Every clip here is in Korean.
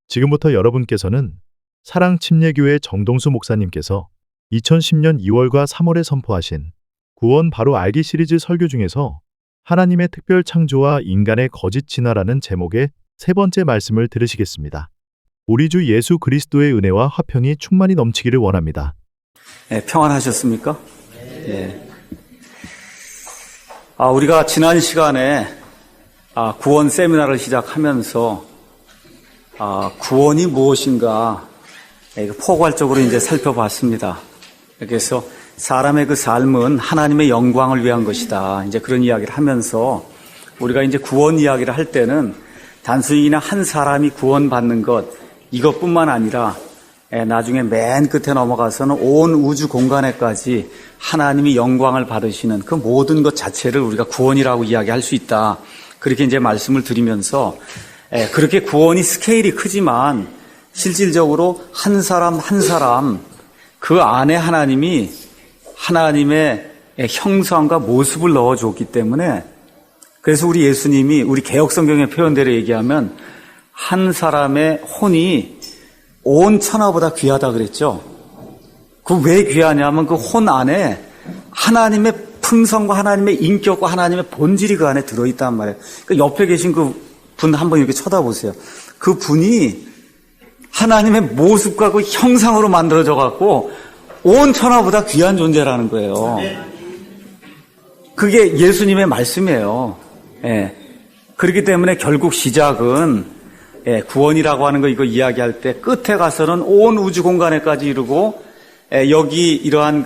지금부터 여러분께서는 사랑침례교회 정동수 목사님께서 2010년 2월과 3월에 선포하신 구원 바로 알기 시리즈 설교 중에서 하나님의 특별 창조와 인간의 거짓 진화라는 제목의 세 번째 말씀을 들으시겠습니다. 우리 주 예수 그리스도의 은혜와 화평이 충만히 넘치기를 원합니다. 네, 평안하셨습니까? 네. 우리가 지난 시간에 구원 세미나를 시작하면서 구원이 무엇인가 포괄적으로 이제 살펴봤습니다. 그래서 사람의 그 삶은 하나님의 영광을 위한 것이다. 이제 그런 이야기를 하면서 우리가 이제 구원 이야기를 할 때는 단순히 그냥 한 사람이 구원받는 것 이것뿐만 아니라 나중에 맨 끝에 넘어가서는 온 우주 공간에까지 하나님이 영광을 받으시는 그 모든 것 자체를 우리가 구원이라고 이야기할 수 있다. 그렇게 이제 말씀을 드리면서 그렇게 구원이 스케일이 크지만 실질적으로 한 사람 한 사람 그 안에 하나님이 하나님의 형상과 모습을 넣어줬기 때문에 그래서 우리 예수님이 우리 개역성경의 표현대로 얘기하면 한 사람의 혼이 온 천하보다 귀하다 그랬죠. 그 왜 귀하냐면 그 혼 안에 하나님의 품성과 하나님의 인격과 하나님의 본질이 그 안에 들어있단 말이에요. 그러니까 옆에 계신 그 분 한번 이렇게 쳐다보세요. 그 분이 하나님의 모습과 그 형상으로 만들어져 갖고 온 천하보다 귀한 존재라는 거예요. 그게 예수님의 말씀이에요. 그렇기 때문에 결국 시작은 구원이라고 하는 거 이거 이야기할 때 끝에 가서는 온 우주 공간에까지 이르고 여기 이러한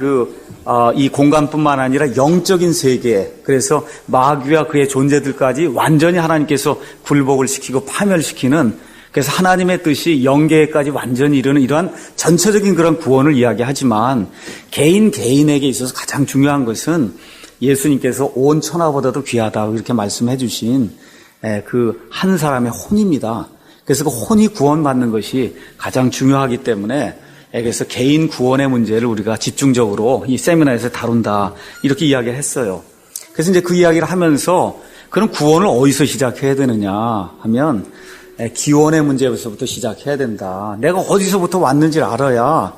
이 공간뿐만 아니라 영적인 세계, 그래서 마귀와 그의 존재들까지 완전히 하나님께서 굴복을 시키고 파멸시키는, 그래서 하나님의 뜻이 영계에까지 완전히 이르는 이러한 전체적인 그런 구원을 이야기하지만 개인에게 있어서 가장 중요한 것은 예수님께서 온 천하보다도 귀하다 이렇게 말씀해 주신 그 한 사람의 혼입니다. 그래서 그 혼이 구원받는 것이 가장 중요하기 때문에 그래서 개인 구원의 문제를 우리가 집중적으로 이 세미나에서 다룬다 이렇게 이야기를 했어요. 그래서 이제 그 이야기를 하면서 그럼 구원을 어디서 시작해야 되느냐 하면 기원의 문제에서부터 시작해야 된다. 내가 어디서부터 왔는지를 알아야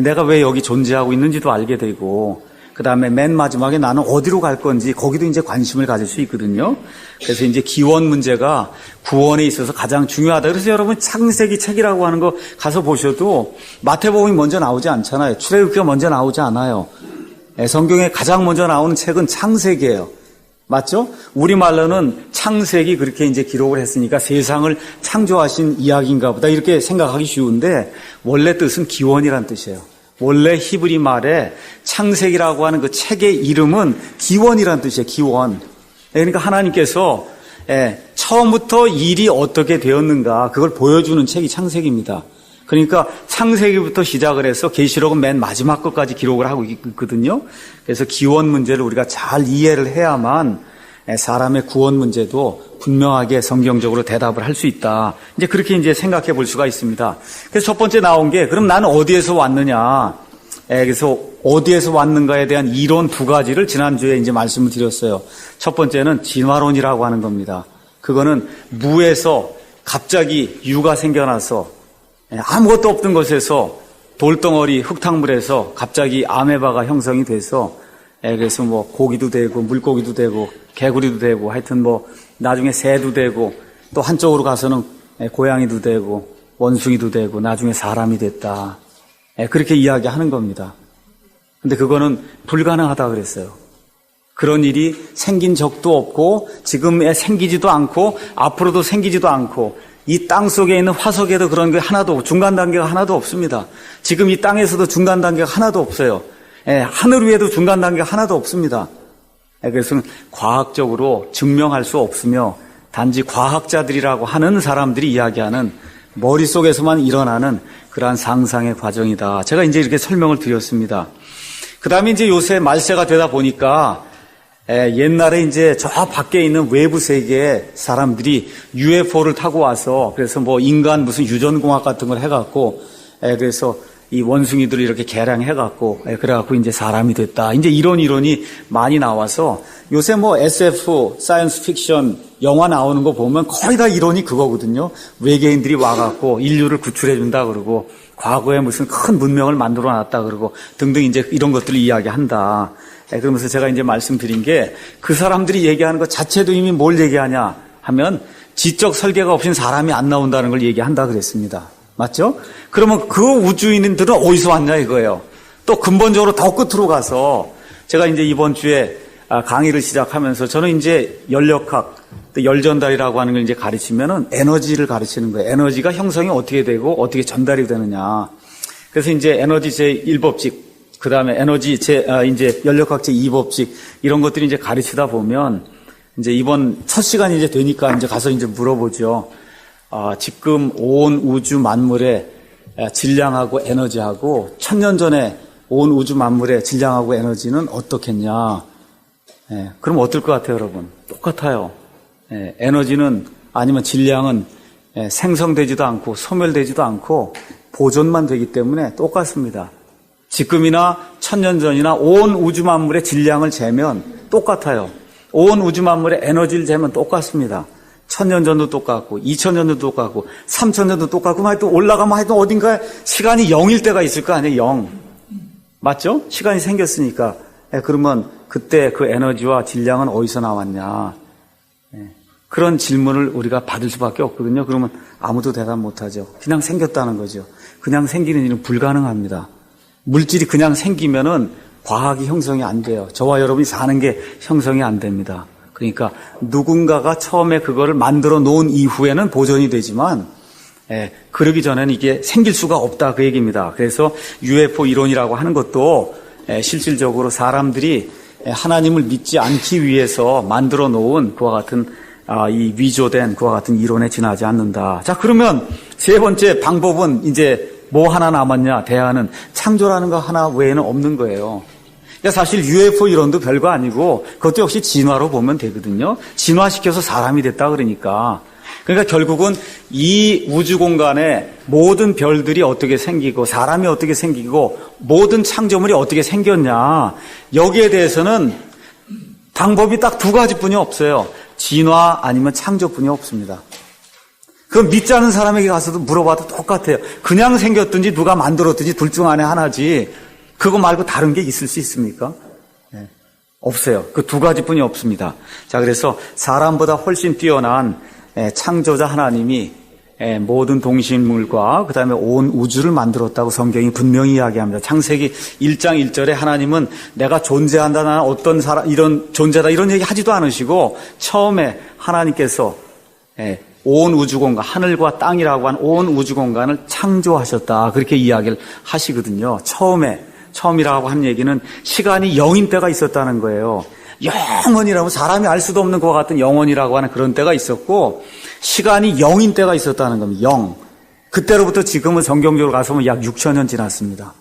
내가 왜 여기 존재하고 있는지도 알게 되고 그 다음에 맨 마지막에 나는 어디로 갈 건지 거기도 이제 관심을 가질 수 있거든요. 그래서 이제 기원 문제가 구원에 있어서 가장 중요하다. 그래서 여러분 창세기 책이라고 하는 거 가서 보셔도 마태복음이 먼저 나오지 않잖아요. 출애굽기가 먼저 나오지 않아요. 성경에 가장 먼저 나오는 책은 창세기예요. 맞죠? 우리말로는 창세기 그렇게 이제 기록을 했으니까 세상을 창조하신 이야기인가 보다 이렇게 생각하기 쉬운데 원래 뜻은 기원이란 뜻이에요. 원래 히브리 말에 창세기라고 하는 그 책의 이름은 기원이라는 뜻이에요. 기원. 그러니까 하나님께서 처음부터 일이 어떻게 되었는가 그걸 보여주는 책이 창세기입니다. 그러니까 창세기부터 시작을 해서 계시록은 맨 마지막 것까지 기록을 하고 있거든요. 그래서 기원 문제를 우리가 잘 이해를 해야만 사람의 구원 문제도 분명하게 성경적으로 대답을 할 수 있다. 이제 그렇게 이제 생각해 볼 수가 있습니다. 그래서 첫 번째 나온 게 그럼 나는 어디에서 왔느냐? 그래서 어디에서 왔는가에 대한 이론 두 가지를 지난주에 이제 말씀을 드렸어요. 첫 번째는 진화론이라고 하는 겁니다. 그거는 무에서 갑자기 유가 생겨나서 아무것도 없던 곳에서 돌덩어리 흙탕물에서 갑자기 아메바가 형성이 돼서 그래서 뭐 고기도 되고 물고기도 되고 개구리도 되고 하여튼 뭐 나중에 새도 되고 또 한쪽으로 가서는 고양이도 되고 원숭이도 되고 나중에 사람이 됐다. 그렇게 이야기하는 겁니다. 근데 그거는 불가능하다 그랬어요. 그런 일이 생긴 적도 없고 지금에 생기지도 않고 앞으로도 생기지도 않고 이 땅 속에 있는 화석에도 그런 게 하나도 중간 단계가 하나도 없습니다. 지금 이 땅에서도 중간 단계가 하나도 없어요. 하늘 위에도 중간 단계가 하나도 없습니다. 그래서 과학적으로 증명할 수 없으며 단지 과학자들이라고 하는 사람들이 이야기하는 머릿속에서만 일어나는 그러한 상상의 과정이다. 제가 이제 이렇게 설명을 드렸습니다. 그 다음에 이제 요새 말세가 되다 보니까 옛날에 이제 저 밖에 있는 외부 세계에 사람들이 UFO를 타고 와서 그래서 뭐 인간 무슨 유전공학 같은 걸 해갖고 그래서 이 원숭이들을 이렇게 개량해갖고, 그래갖고 이제 사람이 됐다. 이제 이런 이론이 많이 나와서 요새 뭐 SF, 사이언스 픽션, 영화 나오는 거 보면 거의 다 이론이 그거거든요. 외계인들이 와갖고 인류를 구출해준다 그러고, 과거에 무슨 큰 문명을 만들어 놨다 그러고, 등등 이제 이런 것들을 이야기한다. 그러면서 제가 이제 말씀드린 게 그 사람들이 얘기하는 것 자체도 이미 뭘 얘기하냐 하면 지적 설계가 없인 사람이 안 나온다는 걸 얘기한다 그랬습니다. 맞죠? 그러면 그 우주인들은 어디서 왔냐 이거예요. 또 근본적으로 더 끝으로 가서 제가 이제 이번 주에 강의를 시작하면서 저는 이제 연력학, 또 열전달이라고 하는 걸 이제 가르치면은 에너지를 가르치는 거예요. 에너지가 형성이 어떻게 되고 어떻게 전달이 되느냐. 그래서 이제 에너지 제1법칙, 그 다음에 에너지 이제 연력학 제2법칙 이런 것들이 이제 가르치다 보면 이제 이번 첫 시간이 이제 되니까 이제 가서 이제 물어보죠. 지금 온 우주 만물의 질량하고 에너지하고 1000년 전에 온 우주 만물의 질량하고 에너지는 어떻겠냐. 그럼 어떨 것 같아요, 여러분? 똑같아요. 에너지는 아니면 질량은 생성되지도 않고 소멸되지도 않고 보존만 되기 때문에 똑같습니다. 지금이나 1000년 전이나 온 우주 만물의 질량을 재면 똑같아요. 온 우주 만물의 에너지를 재면 똑같습니다. 1000년 전도 똑같고 2000년도 똑같고 3000년도 똑같고 하여튼 올라가면 하여튼 어딘가에 시간이 0일 때가 있을 거 아니에요. 0. 맞죠? 시간이 생겼으니까. 그러면 그때 그 에너지와 질량은 어디서 나왔냐. 그런 질문을 우리가 받을 수밖에 없거든요. 그러면 아무도 대답 못하죠. 그냥 생겼다는 거죠. 그냥 생기는 일은 불가능합니다. 물질이 그냥 생기면은 과학이 형성이 안 돼요. 저와 여러분이 사는 게 형성이 안 됩니다. 그러니까 누군가가 처음에 그거를 만들어 놓은 이후에는 보존이 되지만 그러기 전에는 이게 생길 수가 없다 그 얘기입니다. 그래서 UFO 이론이라고 하는 것도 실질적으로 사람들이 하나님을 믿지 않기 위해서 만들어 놓은 그와 같은 이 위조된 그와 같은 이론에 지나지 않는다. 자, 그러면 세 번째 방법은 이제 뭐 하나 남았냐? 대안은 창조라는 거 하나 외에는 없는 거예요. 그러니까 사실 UFO 이론도 별거 아니고 그것도 역시 진화로 보면 되거든요. 진화시켜서 사람이 됐다 그러니까. 그러니까 결국은 이 우주 공간에 모든 별들이 어떻게 생기고 사람이 어떻게 생기고 모든 창조물이 어떻게 생겼냐. 여기에 대해서는 방법이 딱 두 가지뿐이 없어요. 진화 아니면 창조뿐이 없습니다. 그럼 믿지 않는 사람에게 가서도 물어봐도 똑같아요. 그냥 생겼든지 누가 만들었든지 둘 중 안에 하나지. 그거 말고 다른 게 있을 수 있습니까? 없어요. 그 두 가지뿐이 없습니다. 자, 그래서 사람보다 훨씬 뛰어난 창조자 하나님이 모든 동식물과 그 다음에 온 우주를 만들었다고 성경이 분명히 이야기합니다. 창세기 1장 1절에 하나님은 내가 존재한다, 나는 어떤 사람, 이런 존재다 이런 얘기 하지도 않으시고 처음에 하나님께서 온 우주공간, 하늘과 땅이라고 한 온 우주공간을 창조하셨다. 그렇게 이야기를 하시거든요. 처음이라고 한 얘기는 시간이 0인 때가 있었다는 거예요. 영원이라고 사람이 알 수도 없는 것과 같은 영원이라고 하는 그런 때가 있었고 시간이 0인 때가 있었다는 겁니다. 0. 그때로부터 지금은 성경적으로 가서 보면 약 6,000년 지났습니다.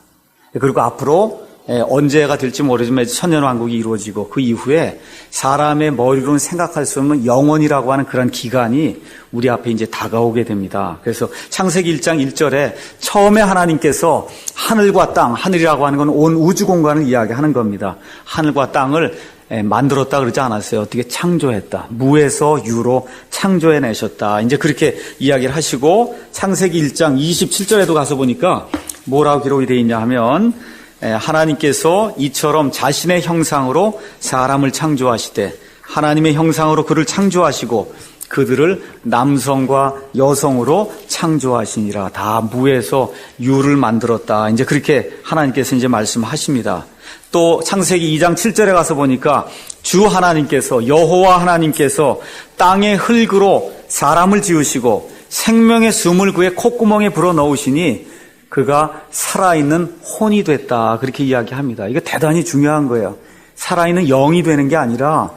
그리고 앞으로 언제가 될지 모르지만 천년왕국이 이루어지고 그 이후에 사람의 머리로는 생각할 수 없는 영원이라고 하는 그런 기간이 우리 앞에 이제 다가오게 됩니다. 그래서 창세기 1장 1절에 처음에 하나님께서 하늘과 땅, 하늘이라고 하는 건 온 우주 공간을 이야기하는 겁니다. 하늘과 땅을 만들었다 그러지 않았어요. 어떻게 창조했다. 무에서 유로 창조해내셨다. 이제 그렇게 이야기를 하시고 창세기 1장 27절에도 가서 보니까 뭐라고 기록이 되어 있냐 하면 하나님께서 이처럼 자신의 형상으로 사람을 창조하시되 하나님의 형상으로 그를 창조하시고 그들을 남성과 여성으로 창조하시니라. 다 무에서 유를 만들었다. 이제 그렇게 하나님께서 이제 말씀하십니다. 또 창세기 2장 7절에 가서 보니까 주 하나님께서 여호와 하나님께서 땅의 흙으로 사람을 지으시고 생명의 숨을 그의 콧구멍에 불어넣으시니 그가 살아있는 혼이 됐다. 그렇게 이야기합니다. 이거 대단히 중요한 거예요. 살아있는 영이 되는 게 아니라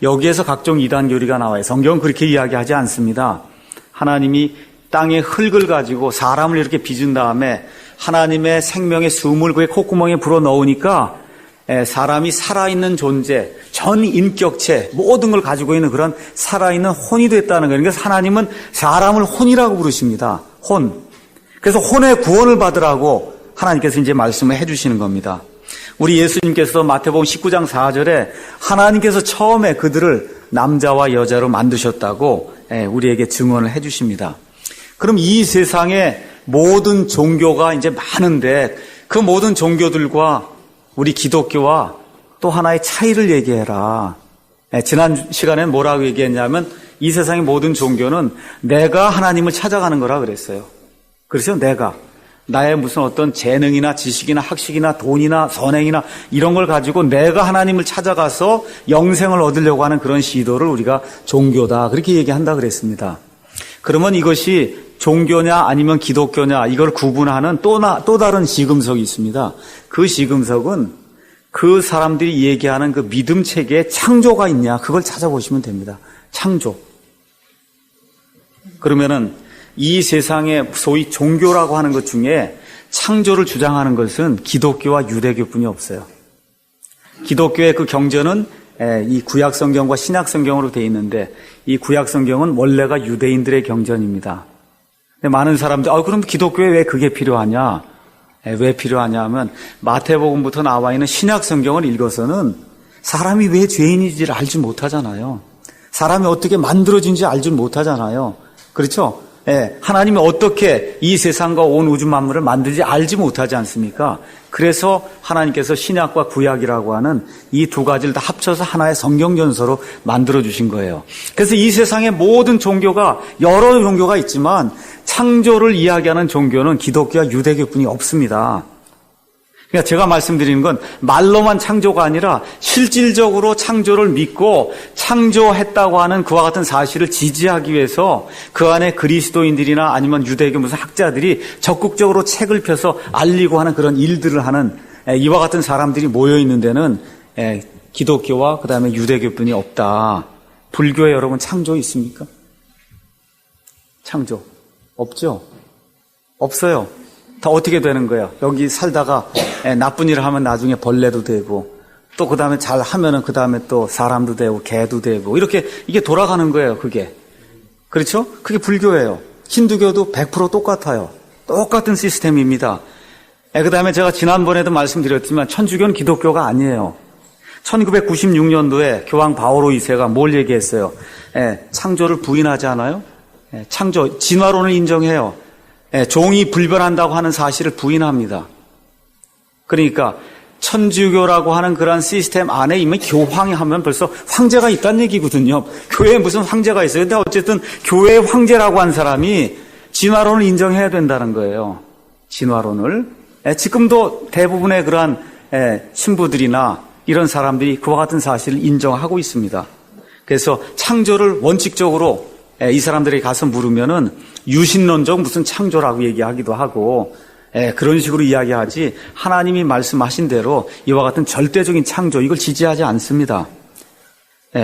여기에서 각종 이단 교리가 나와요. 성경은 그렇게 이야기하지 않습니다. 하나님이 땅의 흙을 가지고 사람을 이렇게 빚은 다음에 하나님의 생명의 숨을 그의 콧구멍에 불어넣으니까 사람이 살아있는 존재, 전 인격체, 모든 걸 가지고 있는 그런 살아있는 혼이 됐다는 거예요. 그러니까 하나님은 사람을 혼이라고 부르십니다. 혼. 그래서 혼의 구원을 받으라고 하나님께서 이제 말씀을 해주시는 겁니다. 우리 예수님께서 마태복음 19장 4절에 하나님께서 처음에 그들을 남자와 여자로 만드셨다고 우리에게 증언을 해주십니다. 그럼 이 세상에 모든 종교가 이제 많은데 그 모든 종교들과 우리 기독교와 또 하나의 차이를 얘기해라. 지난 시간에 뭐라고 얘기했냐면 이 세상의 모든 종교는 내가 하나님을 찾아가는 거라 그랬어요. 그래서 내가 나의 무슨 어떤 재능이나 지식이나 학식이나 돈이나 선행이나 이런 걸 가지고 내가 하나님을 찾아가서 영생을 얻으려고 하는 그런 시도를 우리가 종교다 그렇게 얘기한다 그랬습니다. 그러면 이것이 종교냐 아니면 기독교냐 이걸 구분하는 또 다른 시금석이 있습니다. 그 시금석은 그 사람들이 얘기하는 그 믿음 체계에 창조가 있냐 그걸 찾아보시면 됩니다. 창조. 그러면은 이 세상에 소위 종교라고 하는 것 중에 창조를 주장하는 것은 기독교와 유대교뿐이 없어요. 기독교의 그 경전은 이 구약 성경과 신약 성경으로 되어 있는데 이 구약 성경은 원래가 유대인들의 경전입니다. 근데 많은 사람들 그럼 기독교에 왜 그게 필요하냐? 왜 필요하냐 하면 마태복음부터 나와 있는 신약 성경을 읽어서는 사람이 왜 죄인인지를 알지 못하잖아요. 사람이 어떻게 만들어진지 알지 못하잖아요. 그렇죠? 하나님이 어떻게 이 세상과 온 우주 만물을 만들지 알지 못하지 않습니까? 그래서 하나님께서 신약과 구약이라고 하는 이 두 가지를 다 합쳐서 하나의 성경전서로 만들어주신 거예요. 그래서 이 세상의 모든 종교가 여러 종교가 있지만 창조를 이야기하는 종교는 기독교와 유대교뿐이 없습니다. 그러니까 제가 말씀드리는 건 말로만 창조가 아니라 실질적으로 창조를 믿고 창조했다고 하는 그와 같은 사실을 지지하기 위해서 그 안에 그리스도인들이나 아니면 유대교 무슨 학자들이 적극적으로 책을 펴서 알리고 하는 그런 일들을 하는 이와 같은 사람들이 모여 있는 데는 기독교와 그 다음에 유대교뿐이 없다. 불교에 여러분 창조 있습니까? 창조 없죠? 없어요. 다 어떻게 되는 거예요? 여기 살다가 나쁜 일을 하면 나중에 벌레도 되고 또 그 다음에 잘 하면은 그 다음에 또 사람도 되고 개도 되고 이렇게 이게 돌아가는 거예요. 그게 그렇죠? 그게 불교예요. 힌두교도 100% 똑같아요. 똑같은 시스템입니다. 그 다음에 제가 지난번에도 말씀드렸지만 천주교는 기독교가 아니에요. 1996년도에 교황 바오로 2세가 뭘 얘기했어요? 창조를 부인하지 않아요? 창조 진화론을 인정해요. 종이 불변한다고 하는 사실을 부인합니다. 그러니까 천주교라고 하는 그런 시스템 안에 이미 교황이 하면 벌써 황제가 있다는 얘기거든요. 교회에 무슨 황제가 있어요. 근데 어쨌든 교회의 황제라고 한 사람이 진화론을 인정해야 된다는 거예요. 진화론을. 지금도 대부분의 그러한 신부들이나 이런 사람들이 그와 같은 사실을 인정하고 있습니다. 그래서 창조를 원칙적으로 이 사람들에게 가서 물으면은 유신론적 무슨 창조라고 얘기하기도 하고 그런 식으로 이야기하지 하나님이 말씀하신 대로 이와 같은 절대적인 창조 이걸 지지하지 않습니다.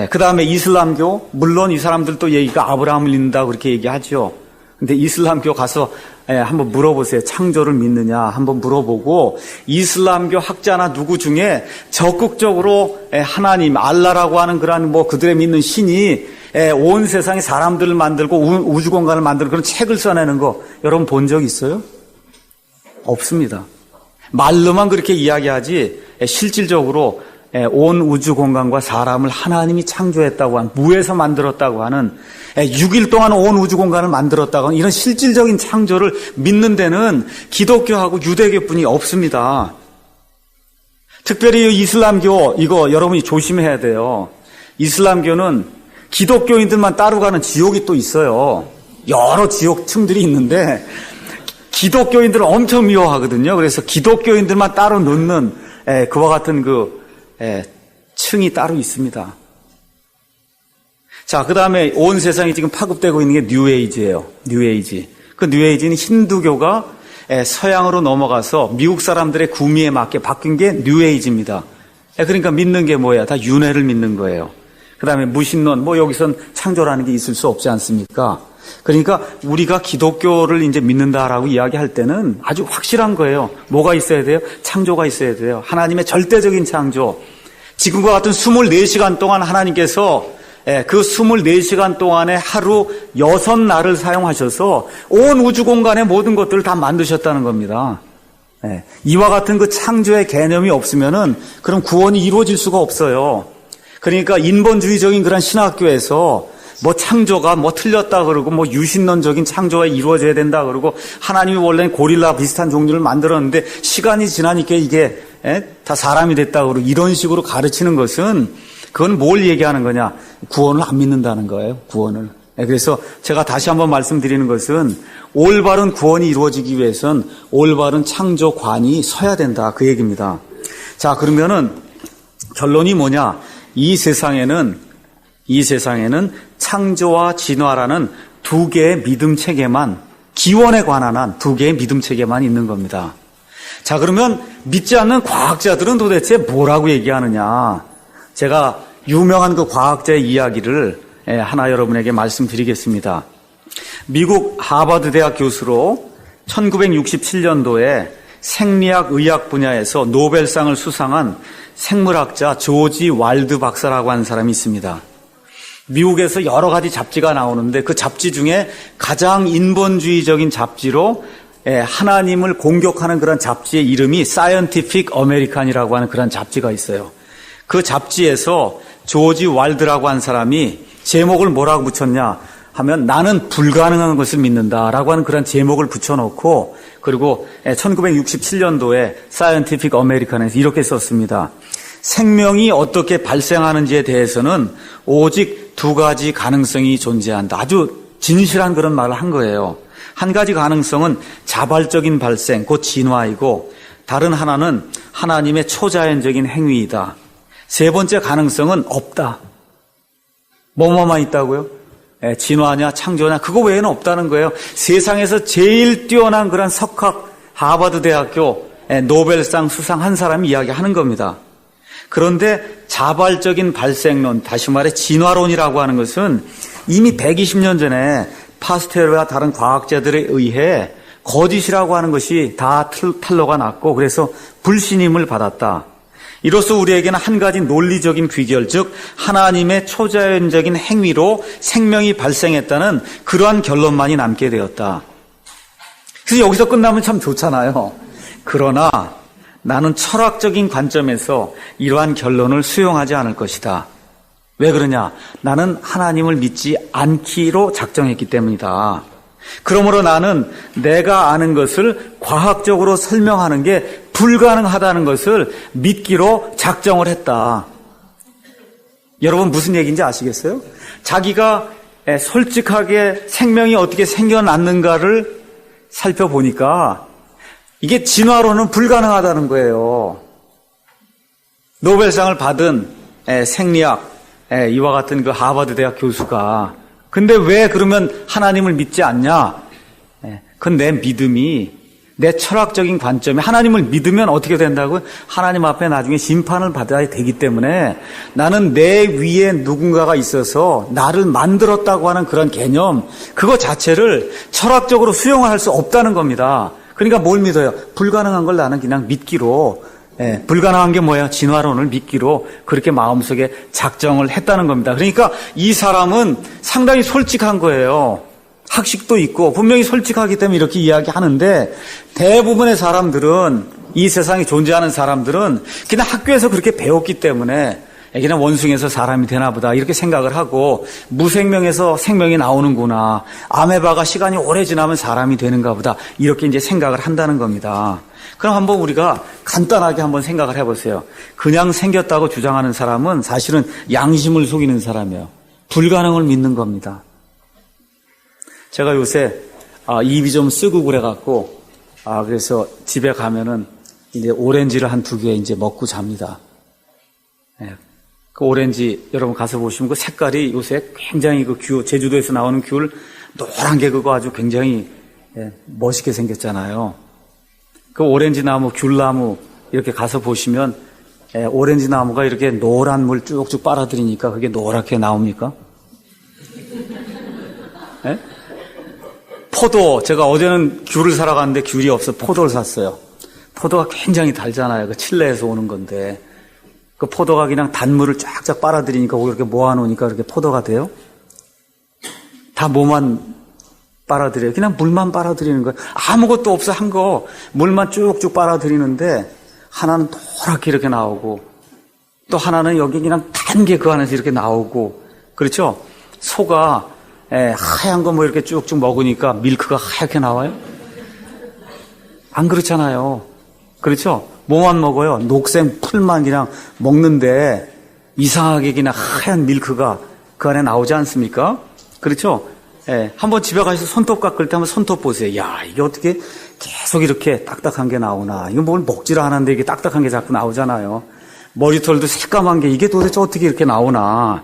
그 다음에 이슬람교 물론 이 사람들도 얘기가 아브라함을 믿는다고 그렇게 얘기하죠. 근데 이슬람교 가서 한번 물어보세요. 창조를 믿느냐 한번 물어보고 이슬람교 학자나 누구 중에 적극적으로 하나님 알라라고 하는 그러한 그들의 믿는 신이 온 세상에 사람들을 만들고 우주 공간을 만드는 그런 책을 써내는 거 여러분 본 적 있어요? 없습니다. 말로만 그렇게 이야기하지 실질적으로 온 우주 공간과 사람을 하나님이 창조했다고 하는 무에서 만들었다고 하는 6일 동안 온 우주 공간을 만들었다고 하는 이런 실질적인 창조를 믿는 데는 기독교하고 유대교뿐이 없습니다. 특별히 이슬람교 이거 여러분이 조심해야 돼요. 이슬람교는 기독교인들만 따로 가는 지옥이 또 있어요. 여러 지옥층들이 있는데 기독교인들을 엄청 미워하거든요. 그래서 기독교인들만 따로 넣는 그와 같은 층이 따로 있습니다. 자, 그 다음에 온 세상이 지금 파급되고 있는 게 뉴에이지예요. 뉴에이지. 그 뉴에이지는 힌두교가 서양으로 넘어가서 미국 사람들의 구미에 맞게 바뀐 게 뉴에이지입니다. 그러니까 믿는 게 뭐야? 다 윤회를 믿는 거예요. 그 다음에 무신론, 여기선 창조라는 게 있을 수 없지 않습니까? 그러니까 우리가 기독교를 이제 믿는다라고 이야기할 때는 아주 확실한 거예요. 뭐가 있어야 돼요? 창조가 있어야 돼요. 하나님의 절대적인 창조. 지금과 같은 24시간 동안 하나님께서 그 24시간 동안에 하루 6날을 사용하셔서 온 우주 공간의 모든 것들을 다 만드셨다는 겁니다. 이와 같은 그 창조의 개념이 없으면은 그럼 구원이 이루어질 수가 없어요. 그러니까 인본주의적인 그런 신학교에서 뭐 창조가 뭐 틀렸다 그러고 뭐 유신론적인 창조가 이루어져야 된다 그러고 하나님이 원래는 고릴라 비슷한 종류를 만들었는데 시간이 지나니까 이게 다 사람이 됐다 그러고 이런 식으로 가르치는 것은 그건 뭘 얘기하는 거냐? 구원을 안 믿는다는 거예요. 구원을. 그래서 제가 다시 한번 말씀드리는 것은 올바른 구원이 이루어지기 위해선 올바른 창조관이 서야 된다. 그 얘기입니다. 자, 그러면은 결론이 뭐냐? 이 세상에는 창조와 진화라는 두 개의 믿음 체계만, 기원에 관한 한 두 개의 믿음 체계만 있는 겁니다. 자, 그러면 믿지 않는 과학자들은 도대체 뭐라고 얘기하느냐? 제가 유명한 그 과학자의 이야기를 하나 여러분에게 말씀드리겠습니다. 미국 하버드 대학 교수로 1967년도에 생리학 의학 분야에서 노벨상을 수상한 생물학자 조지 왈드 박사라고 하는 사람이 있습니다. 미국에서 여러 가지 잡지가 나오는데 그 잡지 중에 가장 인본주의적인 잡지로 하나님을 공격하는 그런 잡지의 이름이 Scientific American이라고 하는 그런 잡지가 있어요. 그 잡지에서 조지 왈드라고 한 사람이 제목을 뭐라고 붙였냐 하면 나는 불가능한 것을 믿는다라고 하는 그런 제목을 붙여놓고 그리고 1967년도에 Scientific American에서 이렇게 썼습니다. 생명이 어떻게 발생하는지에 대해서는 오직 두 가지 가능성이 존재한다. 아주 진실한 그런 말을 한 거예요. 한 가지 가능성은 자발적인 발생, 곧 진화이고 다른 하나는 하나님의 초자연적인 행위이다. 세 번째 가능성은 없다. 뭐뭐만 있다고요? 진화냐 창조냐 그거 외에는 없다는 거예요. 세상에서 제일 뛰어난 그런 석학 하버드 대학교 노벨상 수상한 사람이 이야기하는 겁니다. 그런데 자발적인 발생론, 다시 말해 진화론이라고 하는 것은 이미 120년 전에 파스텔과 다른 과학자들에 의해 거짓이라고 하는 것이 다 탄로가 났고 그래서 불신임을 받았다. 이로써 우리에게는 한 가지 논리적인 귀결, 즉 하나님의 초자연적인 행위로 생명이 발생했다는 그러한 결론만이 남게 되었다. 그래서 여기서 끝나면 참 좋잖아요. 그러나 나는 철학적인 관점에서 이러한 결론을 수용하지 않을 것이다. 왜 그러냐? 나는 하나님을 믿지 않기로 작정했기 때문이다. 그러므로 나는 내가 아는 것을 과학적으로 설명하는 게 불가능하다는 것을 믿기로 작정을 했다. 여러분 무슨 얘기인지 아시겠어요? 자기가 솔직하게 생명이 어떻게 생겨났는가를 살펴보니까 이게 진화로는 불가능하다는 거예요. 노벨상을 받은 생리학 이와 같은 그 하버드 대학 교수가 근데 왜 그러면 하나님을 믿지 않냐? 그건 내 믿음이 내 철학적인 관점에 하나님을 믿으면 어떻게 된다고요? 하나님 앞에 나중에 심판을 받아야 되기 때문에 나는 내 위에 누군가가 있어서 나를 만들었다고 하는 그런 개념 그거 자체를 철학적으로 수용할 수 없다는 겁니다. 그러니까 뭘 믿어요? 불가능한 걸 나는 그냥 믿기로 불가능한 게 뭐예요? 진화론을 믿기로 그렇게 마음속에 작정을 했다는 겁니다. 그러니까 이 사람은 상당히 솔직한 거예요. 학식도 있고 분명히 솔직하기 때문에 이렇게 이야기하는데 대부분의 사람들은 이 세상에 존재하는 사람들은 그냥 학교에서 그렇게 배웠기 때문에 그냥 원숭이에서 사람이 되나 보다 이렇게 생각을 하고 무생명에서 생명이 나오는구나. 아메바가 시간이 오래 지나면 사람이 되는가 보다 이렇게 이제 생각을 한다는 겁니다. 그럼 한번 우리가 간단하게 한번 생각을 해보세요. 그냥 생겼다고 주장하는 사람은 사실은 양심을 속이는 사람이에요. 불가능을 믿는 겁니다. 제가 요새 입이 좀 쓰고 그래갖고 그래서 집에 가면은 이제 오렌지를 한 2개 이제 먹고 잡니다. 그 오렌지 여러분 가서 보시면 그 색깔이 요새 굉장히 그 귤, 제주도에서 나오는 귤 노란 게 그거 아주 굉장히 멋있게 생겼잖아요. 그 오렌지 나무, 귤나무 이렇게 가서 보시면 오렌지 나무가 이렇게 노란 물 쭉쭉 빨아들이니까 그게 노랗게 나옵니까? 네? 포도, 제가 어제는 귤을 사러 갔는데 귤이 없어 포도를 샀어요. 포도가 굉장히 달잖아요. 그 칠레에서 오는 건데. 그 포도가 그냥 단물을 쫙쫙 빨아들이니까 거기 이렇게 모아놓으니까 그렇게 포도가 돼요? 다 뭐만 빨아들여요? 그냥 물만 빨아들이는 거예요. 아무것도 없어 한 거 물만 쭉쭉 빨아들이는데 하나는 노랗게 이렇게 나오고 또 하나는 여기 그냥 단 게 그 안에서 이렇게 나오고 그렇죠? 소가 하얀 거 뭐 이렇게 쭉쭉 먹으니까 밀크가 하얗게 나와요? 안 그렇잖아요. 그렇죠? 뭐만 먹어요? 녹색 풀만 그냥 먹는데 이상하게 그냥 하얀 밀크가 그 안에 나오지 않습니까? 그렇죠? 한번 집에 가서 손톱 깎을 때 한번 손톱 보세요. 야, 이게 어떻게 계속 이렇게 딱딱한 게 나오나. 이거 뭘 먹지를 않았는데 이게 딱딱한 게 자꾸 나오잖아요. 머리털도 새까만 게 이게 도대체 어떻게 이렇게 나오나.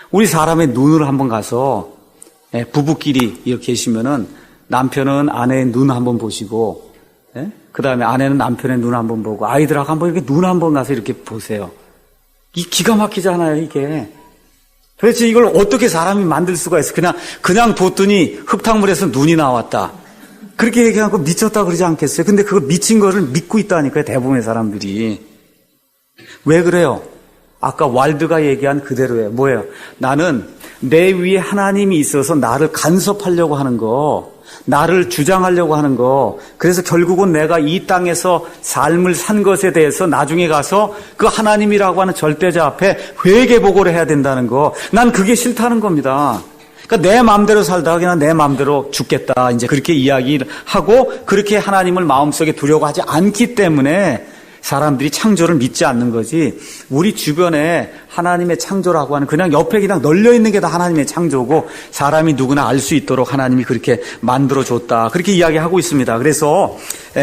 우리 사람의 눈을 한번 가서 부부끼리 이렇게 계시면은 남편은 아내의 눈 한번 보시고 그 다음에 아내는 남편의 눈 한번 보고 아이들하고 한번 이렇게 눈 한번 가서 이렇게 보세요. 이 기가 막히잖아요, 이게. 도대체 이걸 어떻게 사람이 만들 수가 있어? 그냥 뒀더니 흙탕물에서 눈이 나왔다. 그렇게 얘기하고 미쳤다 그러지 않겠어요? 근데 그거 미친 거를 믿고 있다니까요, 대부분의 사람들이. 왜 그래요? 아까 왈드가 얘기한 그대로예요. 뭐예요? 나는 내 위에 하나님이 있어서 나를 간섭하려고 하는 거, 나를 주장하려고 하는 거, 그래서 결국은 내가 이 땅에서 삶을 산 것에 대해서 나중에 가서 그 하나님이라고 하는 절대자 앞에 회개보고를 해야 된다는 거, 난 그게 싫다는 겁니다. 그러니까 내 마음대로 살다가 그냥 내 마음대로 죽겠다, 이제 그렇게 이야기를 하고 그렇게 하나님을 마음속에 두려고 하지 않기 때문에 사람들이 창조를 믿지 않는 거지, 우리 주변에 하나님의 창조라고 하는 그냥 옆에 그냥 널려있는 게 다 하나님의 창조고 사람이 누구나 알 수 있도록 하나님이 그렇게 만들어줬다, 그렇게 이야기하고 있습니다. 그래서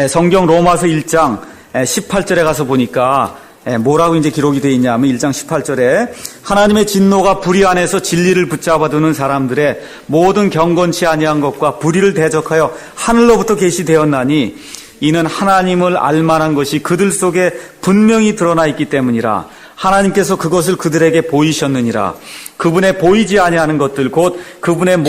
성경 로마서 1장 18절에 가서 보니까 뭐라고 이제 기록이 되어 있냐면 1장 18절에 하나님의 진노가 불의 안에서 진리를 붙잡아두는 사람들의 모든 경건치 아니한 것과 불의를 대적하여 하늘로부터 계시되었나니 이는 하나님을 알만한 것이 그들 속에 분명히 드러나 있기 때문이라. 하나님께서 그것을 그들에게 보이셨느니라. 그분의 보이지 아니하는 것들 곧 그분의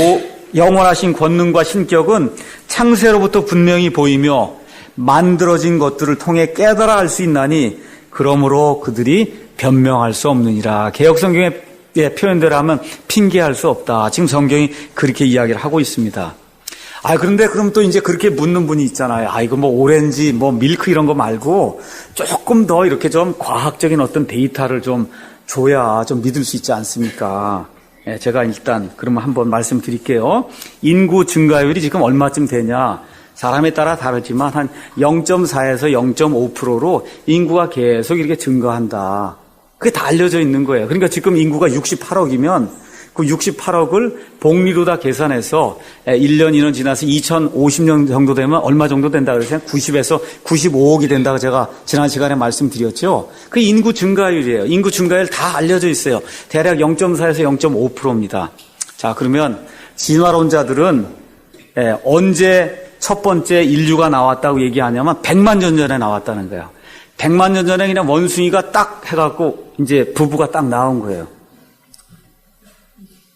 영원하신 권능과 신격은 창세로부터 분명히 보이며 만들어진 것들을 통해 깨달아 알 수 있나니 그러므로 그들이 변명할 수 없느니라. 개역성경의 표현대로 하면 핑계할 수 없다. 지금 성경이 그렇게 이야기를 하고 있습니다. 그런데 그럼 또 이제 그렇게 묻는 분이 있잖아요. 이거 뭐 오렌지, 뭐 밀크 이런 거 말고 조금 더 이렇게 좀 과학적인 어떤 데이터를 좀 줘야 좀 믿을 수 있지 않습니까? 제가 일단 그러면 한번 말씀드릴게요. 인구 증가율이 지금 얼마쯤 되냐? 사람에 따라 다르지만 한 0.4에서 0.5%로 인구가 계속 이렇게 증가한다. 그게 다 알려져 있는 거예요. 그러니까 지금 인구가 68억이면 그 68억을 복리로 다 계산해서 1년, 2년 지나서 2050년 정도 되면 얼마 정도 된다 그래서 90에서 95억이 된다고 제가 지난 시간에 말씀드렸죠. 그 인구 증가율이에요. 인구 증가율 다 알려져 있어요. 대략 0.4에서 0.5%입니다. 자, 그러면 진화론자들은 언제 첫 번째 인류가 나왔다고 얘기하냐면 100만 년 전에 나왔다는 거예요. 100만 년 전에 그냥 원숭이가 딱 해갖고 이제 부부가 딱 나온 거예요.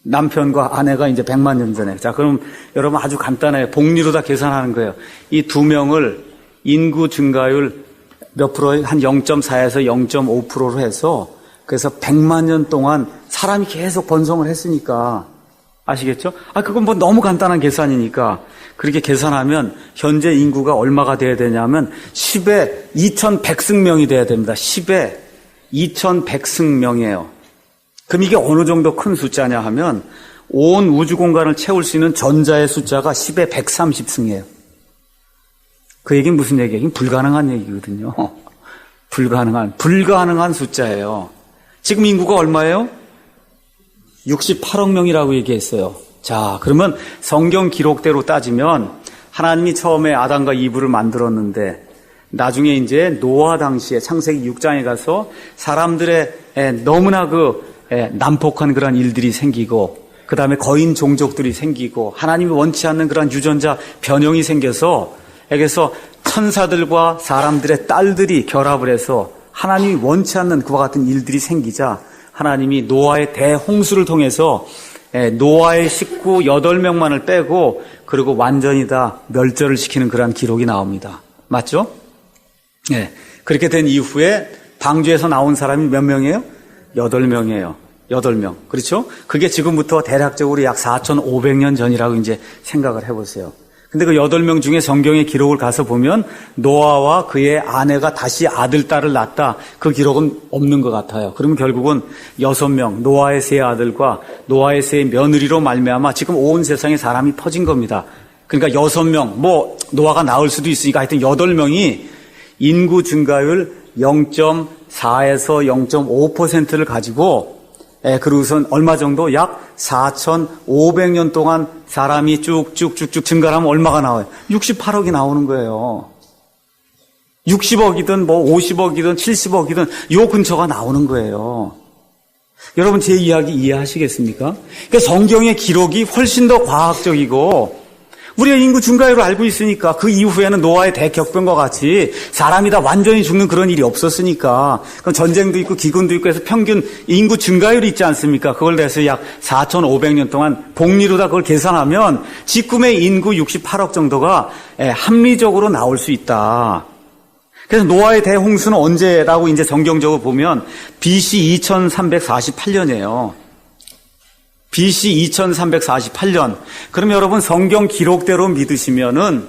남편과 아내가 이제 100만 년 전에. 자, 그럼 여러분 아주 간단해요. 복리로 다 계산하는 거예요. 이 두 명을 인구 증가율 몇 프로에 한 0.4에서 0.5%로 해서 그래서 100만 년 동안 사람이 계속 번성을 했으니까 아시겠죠? 그건 뭐 너무 간단한 계산이니까 그렇게 계산하면 현재 인구가 얼마가 돼야 되냐면 10에 2100승명이 돼야 됩니다. 10에 2100승명이에요. 그럼 이게 어느 정도 큰 숫자냐 하면 온 우주 공간을 채울 수 있는 전자의 숫자가 10에 130승이에요. 그 얘기는 무슨 얘기예요? 이게 불가능한 얘기거든요. 불가능한 숫자예요. 지금 인구가 얼마예요? 68억 명이라고 얘기했어요. 자, 그러면 성경 기록대로 따지면 하나님이 처음에 아담과 이브를 만들었는데 나중에 이제 노아 당시에 창세기 6장에 가서 사람들의 너무나 난폭한 그런 일들이 생기고 그 다음에 거인 종족들이 생기고 하나님이 원치 않는 그런 유전자 변형이 생겨서 그래서 천사들과 사람들의 딸들이 결합을 해서 하나님이 원치 않는 그와 같은 일들이 생기자 하나님이 노아의 대홍수를 통해서 노아의 식구 8명만을 빼고 그리고 완전히 다 멸절을 시키는 그런 기록이 나옵니다. 맞죠? 그렇게 된 이후에 방주에서 나온 사람이 몇 명이에요? 8명이에요. 8명. 그렇죠? 그게 지금부터 대략적으로 약 4,500년 전이라고 이제 생각을 해보세요. 근데 그 8명 중에 성경의 기록을 가서 보면 노아와 그의 아내가 다시 아들, 딸을 낳았다. 그 기록은 없는 것 같아요. 그러면 결국은 6명, 노아의 세 아들과 노아의 세 며느리로 말미암아 지금 온 세상에 사람이 퍼진 겁니다. 그러니까 6명, 노아가 나올 수도 있으니까 하여튼 8명이 인구 증가율 0.4에서 0.5%를 가지고 그리고선 얼마 정도? 약 4,500년 동안 사람이 쭉쭉쭉쭉 증가하면 얼마가 나와요? 68억이 나오는 거예요. 60억이든 50억이든 70억이든 요 근처가 나오는 거예요. 여러분 제 이야기 이해하시겠습니까? 그러니까 성경의 기록이 훨씬 더 과학적이고 우리가 인구 증가율을 알고 있으니까 그 이후에는 노아의 대격변과 같이 사람이 다 완전히 죽는 그런 일이 없었으니까 그럼 전쟁도 있고 기근도 있고 해서 평균 인구 증가율이 있지 않습니까? 그걸 내서 약 4,500년 동안 복리로 다 그걸 계산하면 지금의 인구 68억 정도가 합리적으로 나올 수 있다. 그래서 노아의 대홍수는 언제라고 이제 성경적으로 보면 BC 2348년이에요. BC 2348년. 그럼 여러분 성경 기록대로 믿으시면은,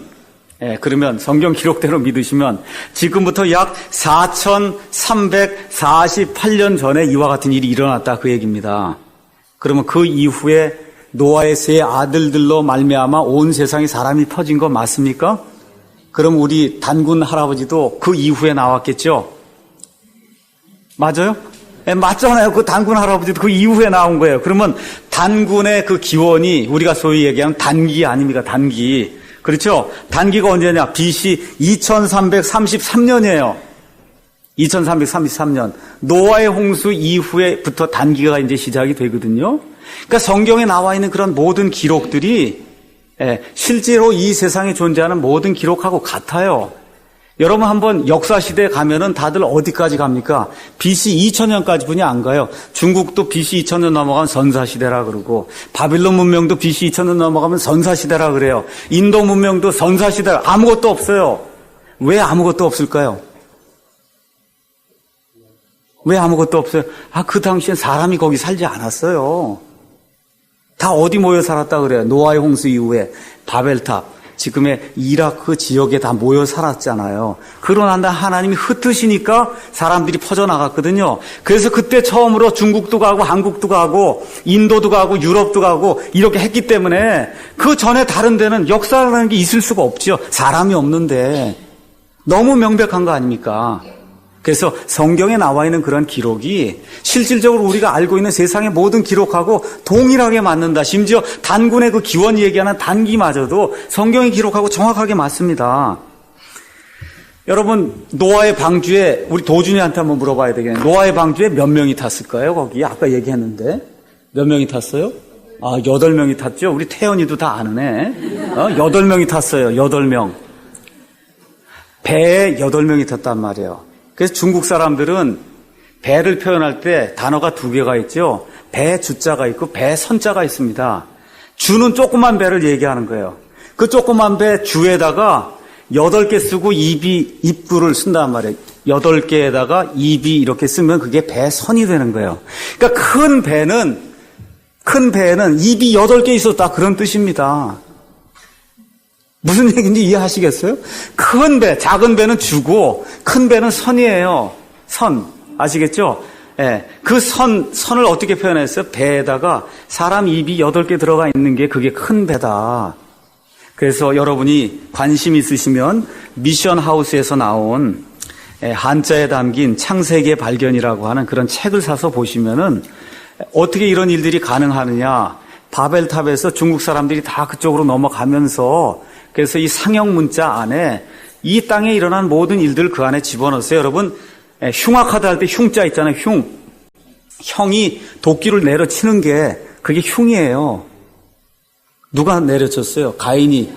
그러면 성경 기록대로 믿으시면 지금부터 약 4348년 전에 이와 같은 일이 일어났다 그 얘기입니다. 그러면 그 이후에 노아의 세 아들들로 말미암아 온 세상에 사람이 퍼진 거 맞습니까? 그럼 우리 단군 할아버지도 그 이후에 나왔겠죠? 맞아요? 맞잖아요. 그 단군 할아버지도 그 이후에 나온 거예요. 그러면 단군의 그 기원이 우리가 소위 얘기하는 단기 아닙니까? 단기. 그렇죠? 단기가 언제냐? BC 2333년이에요. 2333년. 노아의 홍수 이후에부터 단기가 이제 시작이 되거든요. 그러니까 성경에 나와 있는 그런 모든 기록들이 실제로 이 세상에 존재하는 모든 기록하고 같아요. 여러분 한번 역사시대에 가면은 다들 어디까지 갑니까? BC 2000년까지 분이 안 가요. 중국도 BC 2000년 넘어가면 선사시대라 그러고 바빌론 문명도 BC 2000년 넘어가면 선사시대라 그래요. 인도 문명도 선사시대라. 아무것도 없어요. 왜 아무것도 없을까요? 왜 아무것도 없어요? 그 당시엔 사람이 거기 살지 않았어요. 다 어디 모여 살았다 그래요. 노아의 홍수 이후에 바벨탑. 지금의 이라크 지역에 다 모여 살았잖아요. 그러고 난 다음에 하나님이 흩으시니까 사람들이 퍼져나갔거든요. 그래서 그때 처음으로 중국도 가고 한국도 가고 인도도 가고 유럽도 가고 이렇게 했기 때문에 그 전에 다른 데는 역사라는 게 있을 수가 없죠. 사람이 없는데. 너무 명백한 거 아닙니까? 그래서 성경에 나와 있는 그런 기록이 실질적으로 우리가 알고 있는 세상의 모든 기록하고 동일하게 맞는다. 심지어 단군의 그 기원 얘기하는 단기마저도 성경의 기록하고 정확하게 맞습니다. 여러분 노아의 방주에 우리 도준이한테 한번 물어봐야 되겠네요. 노아의 방주에 몇 명이 탔을까요? 거기 아까 얘기했는데 몇 명이 탔어요? 8명이 탔죠. 우리 태연이도 다 아는 애. 8명이 탔어요. 8명. 배에 8명이 탔단 말이에요. 그래서 중국 사람들은 배를 표현할 때 단어가 2개가 있죠. 배 주자가 있고 배 선자가 있습니다. 주는 조그만 배를 얘기하는 거예요. 그 조그만 배 주에다가 8개 쓰고 입구를 쓴단 말이에요. 8개에다가 입이 이렇게 쓰면 그게 배선이 되는 거예요. 그러니까 큰 배는 입이 8개 있었다 그런 뜻입니다. 무슨 얘기인지 이해하시겠어요? 큰 배, 작은 배는 주고 큰 배는 선이에요. 선. 아시겠죠? 그 선을 어떻게 표현했어요? 배에다가 사람 입이 8개 들어가 있는 게 그게 큰 배다. 그래서 여러분이 관심 있으시면 미션 하우스에서 나온 한자에 담긴 창세기의 발견이라고 하는 그런 책을 사서 보시면은 어떻게 이런 일들이 가능하느냐. 바벨탑에서 중국 사람들이 다 그쪽으로 넘어가면서 그래서 이 상형 문자 안에 이 땅에 일어난 모든 일들을 그 안에 집어넣었어요. 여러분 흉악하다 할 때 흉자 있잖아요. 형이 도끼를 내려치는 게 그게 흉이에요. 누가 내려쳤어요? 가인이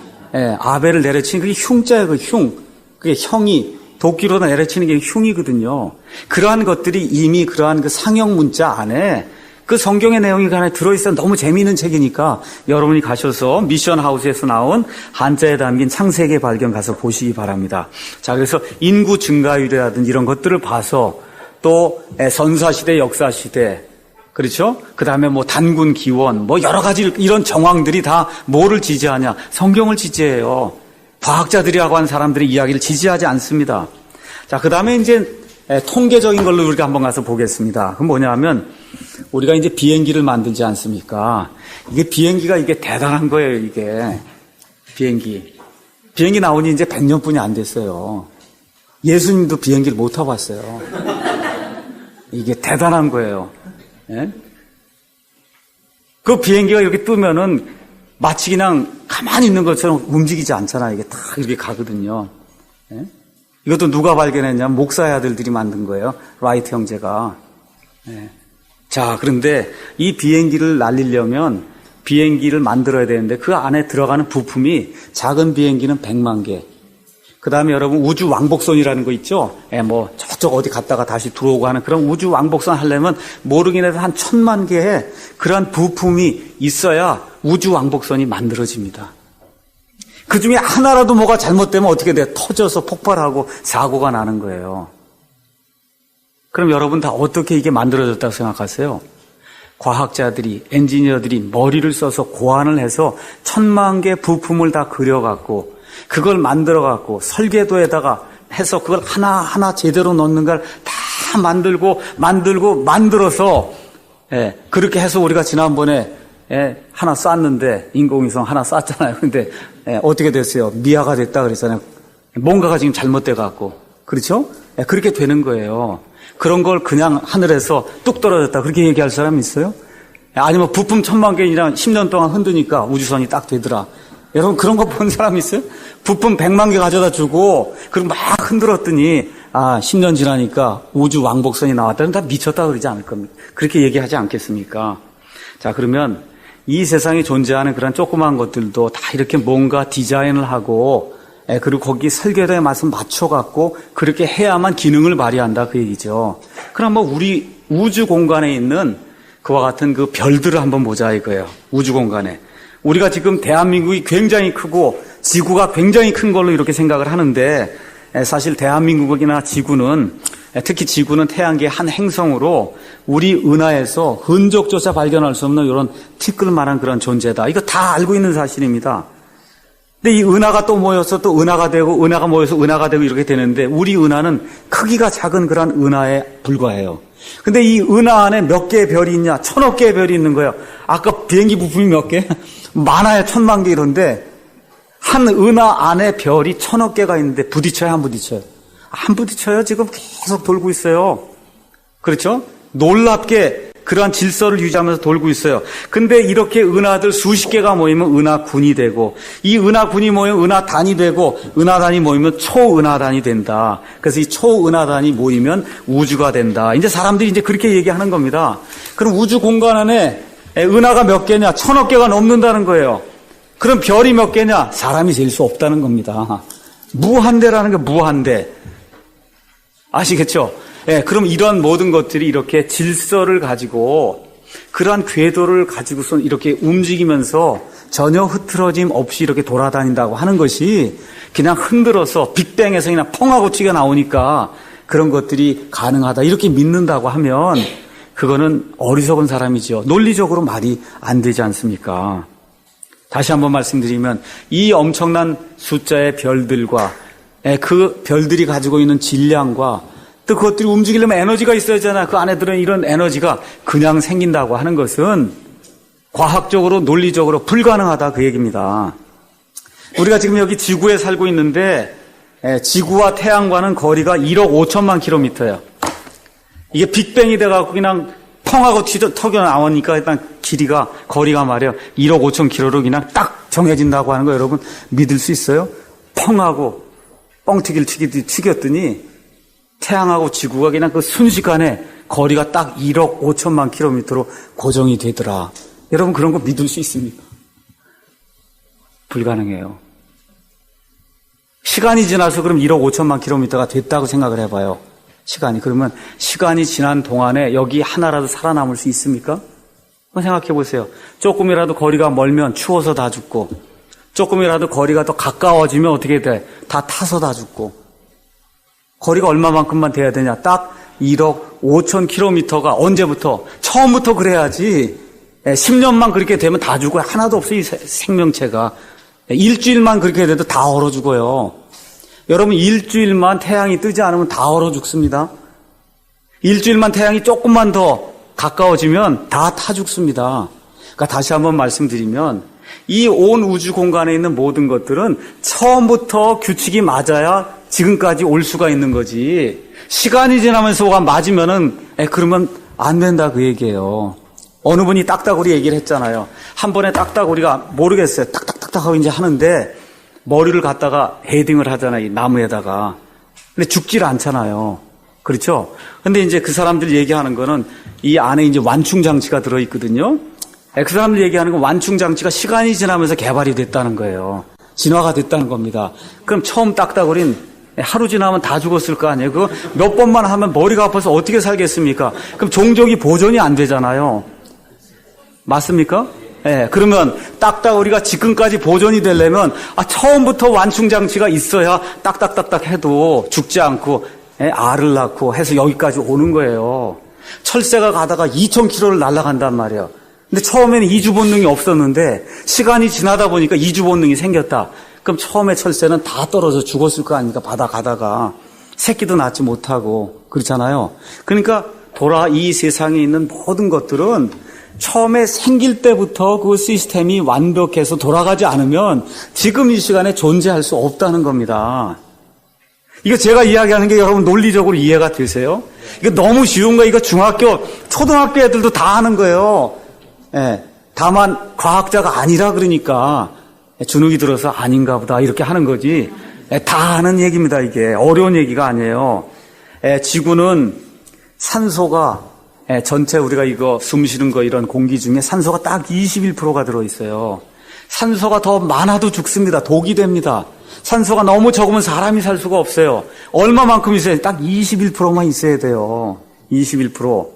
아벨을 내려치는 그게 흉자예요. 그 흉. 그게 형이 도끼로 내려치는 게 흉이거든요. 그러한 것들이 이미 그러한 그 상형 문자 안에 그 성경의 내용이 그 안에 들어있어요. 너무 재미있는 책이니까 여러분이 가셔서 미션 하우스에서 나온 한자에 담긴 창세기 발견 가서 보시기 바랍니다. 자, 그래서 인구 증가율이라든지 이런 것들을 봐서 또 선사시대, 역사시대, 그렇죠? 그 다음에 뭐 단군 기원, 뭐 여러 가지 이런 정황들이 다 뭐를 지지하냐? 성경을 지지해요. 과학자들이라고 하는 사람들의 이야기를 지지하지 않습니다. 자, 그 다음에 이제 통계적인 걸로 우리가 한번 가서 보겠습니다. 그건 뭐냐면 우리가 이제 비행기를 만들지 않습니까? 이게 비행기가 이게 대단한 거예요, 이게. 비행기 나온 지 이제 100년뿐이 안 됐어요. 예수님도 비행기를 못 타봤어요. 이게 대단한 거예요. 예? 그 비행기가 이렇게 뜨면은 마치 그냥 가만히 있는 것처럼 움직이지 않잖아요. 이게 다 이렇게 가거든요. 예? 이것도 누가 발견했냐면 목사의 아들들이 만든 거예요. 라이트 형제가. 예. 자, 그런데 이 비행기를 날리려면 비행기를 만들어야 되는데 그 안에 들어가는 부품이 작은 비행기는 100만 개. 그 다음에 여러분 우주 왕복선이라는 거 있죠? 예, 뭐 저쪽 어디 갔다가 다시 들어오고 하는 그런 우주 왕복선 하려면 모르긴 해도 한 1000만 개의 그러한 부품이 있어야 우주 왕복선이 만들어집니다. 그 중에 하나라도 뭐가 잘못되면 어떻게 돼? 터져서 폭발하고 사고가 나는 거예요. 그럼 여러분 다 어떻게 이게 만들어졌다고 생각하세요? 과학자들이, 엔지니어들이 머리를 써서 고안을 해서 1000만 개 부품을 다 그려갖고 그걸 만들어갖고 설계도에다가 해서 그걸 하나하나 제대로 넣는 걸 다 만들어서 그렇게 해서 우리가 지난번에 하나 쐈는데 인공위성 하나 쐈잖아요. 근데 어떻게 됐어요? 미아가 됐다 그랬잖아요. 뭔가가 지금 잘못돼 갖고. 그렇죠? 그렇게 되는 거예요. 그런 걸 그냥 하늘에서 뚝 떨어졌다 그렇게 얘기할 사람 있어요? 아니면 부품 1000만 개이랑 10년 동안 흔드니까 우주선이 딱 되더라. 여러분 그런 거 본 사람 있어요? 부품 100만 개 가져다 주고 그리고 막 흔들었더니 10년 지나니까 우주 왕복선이 나왔다는 다 미쳤다 그러지 않을 겁니까? 그렇게 얘기하지 않겠습니까? 자, 그러면 이 세상에 존재하는 그런 조그만 것들도 다 이렇게 뭔가 디자인을 하고 그리고 거기 설계도에 맞춰갖고 그렇게 해야만 기능을 발휘한다 그 얘기죠. 그럼 뭐 우리 우주 공간에 있는 그와 같은 그 별들을 한번 보자 이거예요. 우주 공간에. 우리가 지금 대한민국이 굉장히 크고 지구가 굉장히 큰 걸로 이렇게 생각을 하는데 사실 대한민국이나 지구는 특히 지구는 태양계의 한 행성으로 우리 은하에서 흔적조차 발견할 수 없는 이런 티끌만한 그런 존재다. 이거 다 알고 있는 사실입니다. 근데 이 은하가 또 모여서 또 은하가 되고 은하가 모여서 은하가 되고 이렇게 되는데 우리 은하는 크기가 작은 그런 은하에 불과해요. 근데 이 은하 안에 몇 개의 별이 있냐? 1000억 개의 별이 있는 거예요. 아까 비행기 부품이 몇 개? 많아야 1000만 개 이런데 한 은하 안에 별이 1000억 개가 있는데 부딪혀요, 안 부딪혀요? 안 부딪혀요. 지금 계속 돌고 있어요. 그렇죠? 놀랍게 그러한 질서를 유지하면서 돌고 있어요. 근데 이렇게 은하들 수십 개가 모이면 은하군이 되고 이 은하군이 모이면 은하단이 되고 은하단이 모이면 초은하단이 된다. 그래서 이 초은하단이 모이면 우주가 된다. 이제 사람들이 이제 그렇게 얘기하는 겁니다. 그럼 우주 공간 안에 은하가 몇 개냐? 1000억 개가 넘는다는 거예요. 그럼 별이 몇 개냐? 사람이 셀 수 없다는 겁니다. 무한대라는 게 무한대. 아시겠죠? 그럼 이런 모든 것들이 이렇게 질서를 가지고 그러한 궤도를 가지고서 이렇게 움직이면서 전혀 흐트러짐 없이 이렇게 돌아다닌다고 하는 것이 그냥 흔들어서 빅뱅에서 그냥 펑하고 튀어나오니까 그런 것들이 가능하다 이렇게 믿는다고 하면 그거는 어리석은 사람이죠. 논리적으로 말이 안 되지 않습니까? 다시 한번 말씀드리면 이 엄청난 숫자의 별들과 그 별들이 가지고 있는 질량과 또 그것들이 움직이려면 에너지가 있어야 하잖아요. 그 안에 들은 이런 에너지가 그냥 생긴다고 하는 것은 과학적으로 논리적으로 불가능하다 그 얘기입니다. 우리가 지금 여기 지구에 살고 있는데 지구와 태양과는 거리가 1억 5천만 킬로미터예요. 이게 빅뱅이 돼갖고 그냥 펑하고 튀겨 나오니까 일단 거리가 말이에요. 1억 5천 킬로로 그냥 딱 정해진다고 하는 거 여러분 믿을 수 있어요? 펑하고 뻥튀기를 튀겼더니 태양하고 지구가 그냥 그 순식간에 거리가 딱 1억 5천만 킬로미터로 고정이 되더라. 여러분 그런 거 믿을 수 있습니까? 불가능해요. 시간이 지나서 그럼 1억 5천만 킬로미터가 됐다고 생각을 해봐요. 그러면 시간이 지난 동안에 여기 하나라도 살아남을 수 있습니까? 한번 생각해 보세요. 조금이라도 거리가 멀면 추워서 다 죽고 조금이라도 거리가 더 가까워지면 어떻게 돼? 다 타서 다 죽고 거리가 얼마만큼만 돼야 되냐? 딱 1억 5,000km가 언제부터? 처음부터 그래야지. 10년만 그렇게 되면 다 죽어요. 하나도 없어요, 이 생명체가. 일주일만 그렇게 돼도 다 얼어 죽어요. 여러분, 일주일만 태양이 뜨지 않으면 다 얼어 죽습니다. 일주일만 태양이 조금만 더 가까워지면 다 타 죽습니다. 그러니까 다시 한번 말씀드리면 이 온 우주 공간에 있는 모든 것들은 처음부터 규칙이 맞아야 지금까지 올 수가 있는 거지. 시간이 지나면서 뭐가 맞으면은 그러면 안 된다 그 얘기예요. 어느 분이 딱따구리 얘기를 했잖아요. 한 번에 딱따구리가 모르겠어요. 딱딱딱딱 하고 이제 하는데 머리를 갖다가 헤딩을 하잖아요. 이 나무에다가. 근데 죽질 않잖아요. 그렇죠? 근데 이제 그 사람들 얘기하는 거는 이 안에 이제 완충 장치가 들어있거든요. 그 사람들 얘기하는 건 완충 장치가 시간이 지나면서 개발이 됐다는 거예요. 진화가 됐다는 겁니다. 그럼 처음 딱따구리는 하루 지나면 다 죽었을 거 아니에요? 그거 몇 번만 하면 머리가 아파서 어떻게 살겠습니까? 그럼 종족이 보존이 안 되잖아요. 맞습니까? 예, 그러면 딱따구리가 지금까지 보존이 되려면 처음부터 완충 장치가 있어야 딱딱딱딱 해도 죽지 않고 알을 낳고 해서 여기까지 오는 거예요. 철새가 가다가 2,000km를 날아간단 말이에요. 근데 처음에는 이주 본능이 없었는데 시간이 지나다 보니까 이주 본능이 생겼다. 그럼 처음에 철새는 다 떨어져 죽었을 거 아닙니까? 바다 가다가 새끼도 낳지 못하고 그렇잖아요. 그러니까 이 세상에 있는 모든 것들은 처음에 생길 때부터 그 시스템이 완벽해서 돌아가지 않으면 지금 이 시간에 존재할 수 없다는 겁니다. 이거 제가 이야기하는 게 여러분 논리적으로 이해가 되세요? 이거 너무 쉬운 거예요. 이거 중학교, 초등학교 애들도 다 하는 거예요. 예, 다만 과학자가 아니라 그러니까 주눅이 들어서 아닌가 보다 이렇게 하는 거지. 다 하는 얘기입니다. 이게 어려운 얘기가 아니에요. 지구는 산소가 전체 우리가 이거 숨 쉬는 거 이런 공기 중에 산소가 딱 21%가 들어있어요. 산소가 더 많아도 죽습니다. 독이 됩니다. 산소가 너무 적으면 사람이 살 수가 없어요. 얼마만큼 있어야 돼요? 딱 21%만 있어야 돼요. 21%.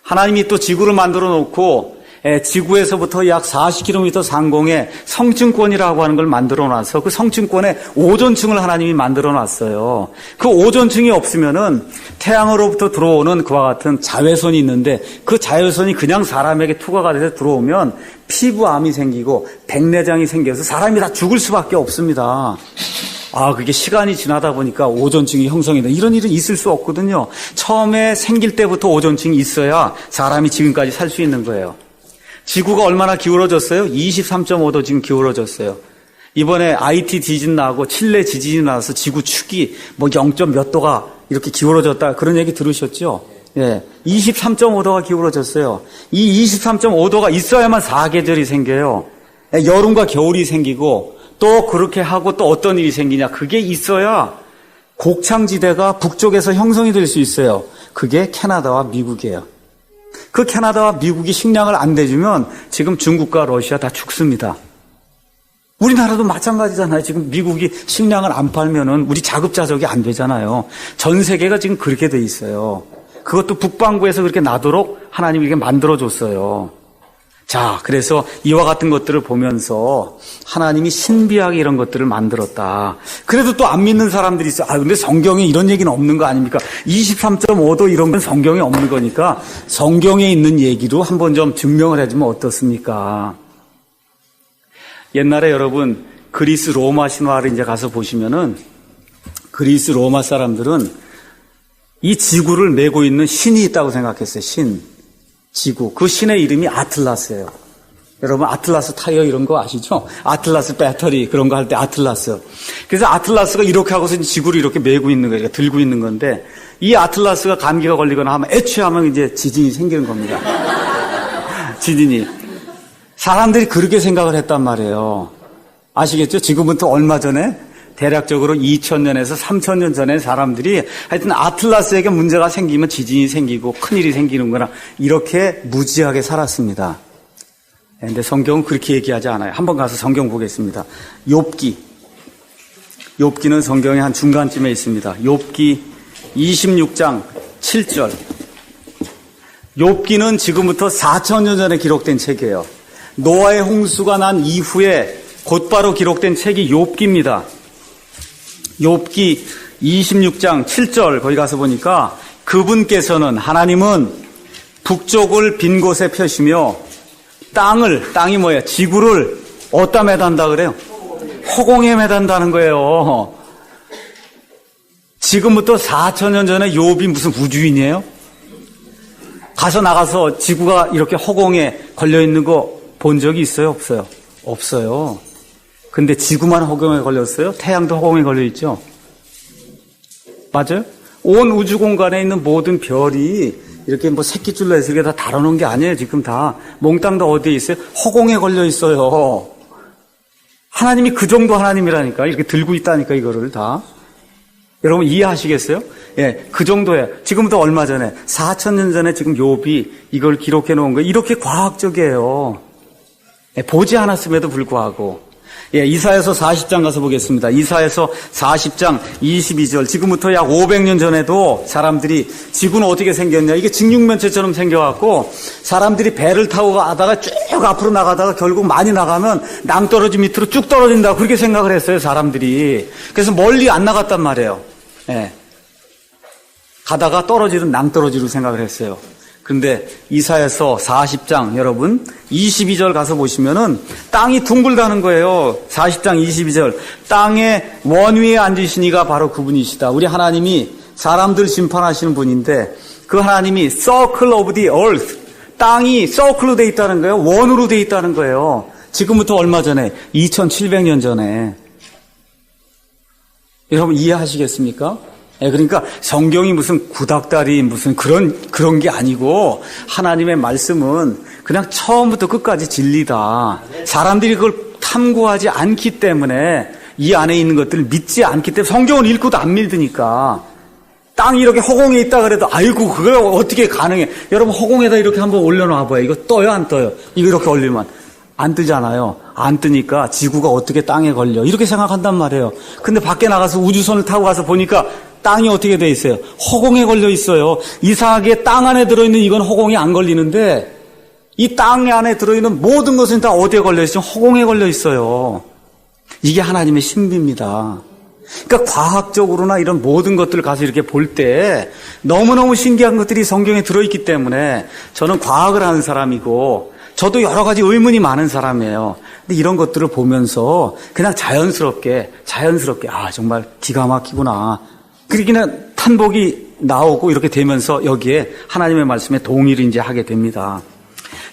하나님이 또 지구를 만들어 놓고 지구에서부터 약 40km 상공에 성층권이라고 하는 걸 만들어 놔서 그 성층권에 오존층을 하나님이 만들어 놨어요. 그 오존층이 없으면은 태양으로부터 들어오는 그와 같은 자외선이 있는데 그 자외선이 그냥 사람에게 투과가 돼서 들어오면 피부암이 생기고 백내장이 생겨서 사람이 다 죽을 수밖에 없습니다. 그게 시간이 지나다 보니까 오존층이 형성이 돼. 이런 일은 있을 수 없거든요. 처음에 생길 때부터 오존층이 있어야 사람이 지금까지 살 수 있는 거예요. 지구가 얼마나 기울어졌어요? 23.5도 지금 기울어졌어요. 이번에 아이티 지진 나고 칠레 지진이 나서 지구 축이 0. 몇 도가 이렇게 기울어졌다. 그런 얘기 들으셨죠? 예. 23.5도가 기울어졌어요. 이 23.5도가 있어야만 사계절이 생겨요. 여름과 겨울이 생기고 또 그렇게 하고 또 어떤 일이 생기냐. 그게 있어야 곡창지대가 북쪽에서 형성이 될 수 있어요. 그게 캐나다와 미국이에요. 그 캐나다와 미국이 식량을 안 대주면 지금 중국과 러시아 다 죽습니다. 우리나라도 마찬가지잖아요. 지금 미국이 식량을 안 팔면은 우리 자급자족이 안 되잖아요. 전 세계가 지금 그렇게 돼 있어요. 그것도 북반구에서 그렇게 나도록 하나님이 이렇게 만들어줬어요. 자, 그래서 이와 같은 것들을 보면서 하나님이 신비하게 이런 것들을 만들었다. 그래도 또 안 믿는 사람들이 있어요. 근데 성경에 이런 얘기는 없는 거 아닙니까? 23.5도 이런 건 성경에 없는 거니까 성경에 있는 얘기로 한번 좀 증명을 해주면 어떻습니까? 옛날에 여러분 그리스 로마 신화를 이제 가서 보시면은 그리스 로마 사람들은 이 지구를 메고 있는 신이 있다고 생각했어요. 지구. 그 신의 이름이 아틀라스예요. 여러분 아틀라스 타이어 이런 거 아시죠? 아틀라스 배터리 그런 거 할 때 아틀라스. 그래서 아틀라스가 이렇게 하고서 지구를 이렇게 메고 있는 거예요. 들고 있는 건데 이 아틀라스가 감기가 걸리거나 하면 애취하면 이제 지진이 생기는 겁니다. 지진이. 사람들이 그렇게 생각을 했단 말이에요. 아시겠죠? 지금부터 얼마 전에 대략적으로 2000년에서 3000년 전에 사람들이 하여튼 아틀라스에게 문제가 생기면 지진이 생기고 큰일이 생기는 거나 이렇게 무지하게 살았습니다. 그런데 성경은 그렇게 얘기하지 않아요. 한번 가서 성경 보겠습니다. 욥기는 성경의 한 중간쯤에 있습니다. 욥기 26장 7절. 욥기는 지금부터 4000년 전에 기록된 책이에요. 노아의 홍수가 난 이후에 곧바로 기록된 책이 욥기입니다. 욥기 26장 7절 거기 가서 보니까 그분께서는 하나님은 북쪽을 빈 곳에 펴시며 땅이 뭐예요? 지구를 어디다 매단다 그래요? 허공에 매단다는 거예요. 지금부터 4,000년 전에 욥이 무슨 우주인이에요? 나가서 지구가 이렇게 허공에 걸려있는 거 본 적이 있어요? 없어요? 없어요. 근데 지구만 허공에 걸렸어요? 태양도 허공에 걸려있죠? 맞아요? 온 우주 공간에 있는 모든 별이 이렇게 뭐 새끼줄로 해서 이렇게 다 달아놓은 게 아니에요. 지금 다. 몽땅 다 어디에 있어요? 허공에 걸려 있어요. 하나님이 그 정도 하나님이라니까. 이렇게 들고 있다니까, 이거를 다. 여러분 이해하시겠어요? 예, 그 정도예요. 지금부터 얼마 전에, 4,000년 전에 지금 욥이 이걸 기록해 놓은 거예요. 이렇게 과학적이에요. 예, 보지 않았음에도 불구하고. 예, 이사야서 40장 가서 보겠습니다. 이사야서 40장 22절. 지금부터 약 500년 전에도 사람들이 지구는 어떻게 생겼냐. 이게 직육면체처럼 생겨갖고 사람들이 배를 타고 가다가 쭉 앞으로 나가다가 결국 많이 나가면 낭떠러지 밑으로 쭉 떨어진다. 그렇게 생각을 했어요, 사람들이. 그래서 멀리 안 나갔단 말이에요. 예. 가다가 떨어지는 낭떠러지로 생각을 했어요. 근데 이사야서 40장 여러분 22절 가서 보시면은 땅이 둥글다는 거예요. 40장 22절. 땅의 원위에 앉으시니가 바로 그분이시다. 우리 하나님이 사람들 심판하시는 분인데 그 하나님이 circle of the earth. 땅이 circle로 돼 있다는 거예요. 원으로 돼 있다는 거예요. 지금부터 얼마 전에 2700년 전에. 여러분 이해하시겠습니까? 예, 그러니까 성경이 무슨 구닥다리 무슨 그런 게 아니고 하나님의 말씀은 그냥 처음부터 끝까지 진리다. 사람들이 그걸 탐구하지 않기 때문에 이 안에 있는 것들을 믿지 않기 때문에 성경을 읽고도 안 믿으니까 땅이 이렇게 허공에 있다 그래도 아이고 그걸 어떻게 가능해. 여러분 허공에다 이렇게 한번 올려놔 봐요. 이거 떠요 안 떠요? 이거 이렇게 올리면 안 뜨잖아요. 안 뜨니까 지구가 어떻게 땅에 걸려. 이렇게 생각한단 말이에요. 근데 밖에 나가서 우주선을 타고 가서 보니까 땅이 어떻게 돼 있어요? 허공에 걸려 있어요. 이상하게 땅 안에 들어있는 이건 허공이 안 걸리는데 이 땅 안에 들어있는 모든 것은 다 어디에 걸려 있어요? 허공에 걸려 있어요. 이게 하나님의 신비입니다. 그러니까 과학적으로나 이런 모든 것들을 가서 이렇게 볼 때 너무너무 신기한 것들이 성경에 들어있기 때문에 저는 과학을 하는 사람이고 저도 여러 가지 의문이 많은 사람이에요. 근데 이런 것들을 보면서 그냥 자연스럽게 아 정말 기가 막히구나. 그렇게 그냥 탄복이 나오고 이렇게 되면서 여기에 하나님의 말씀에 동의를 이제 하게 됩니다.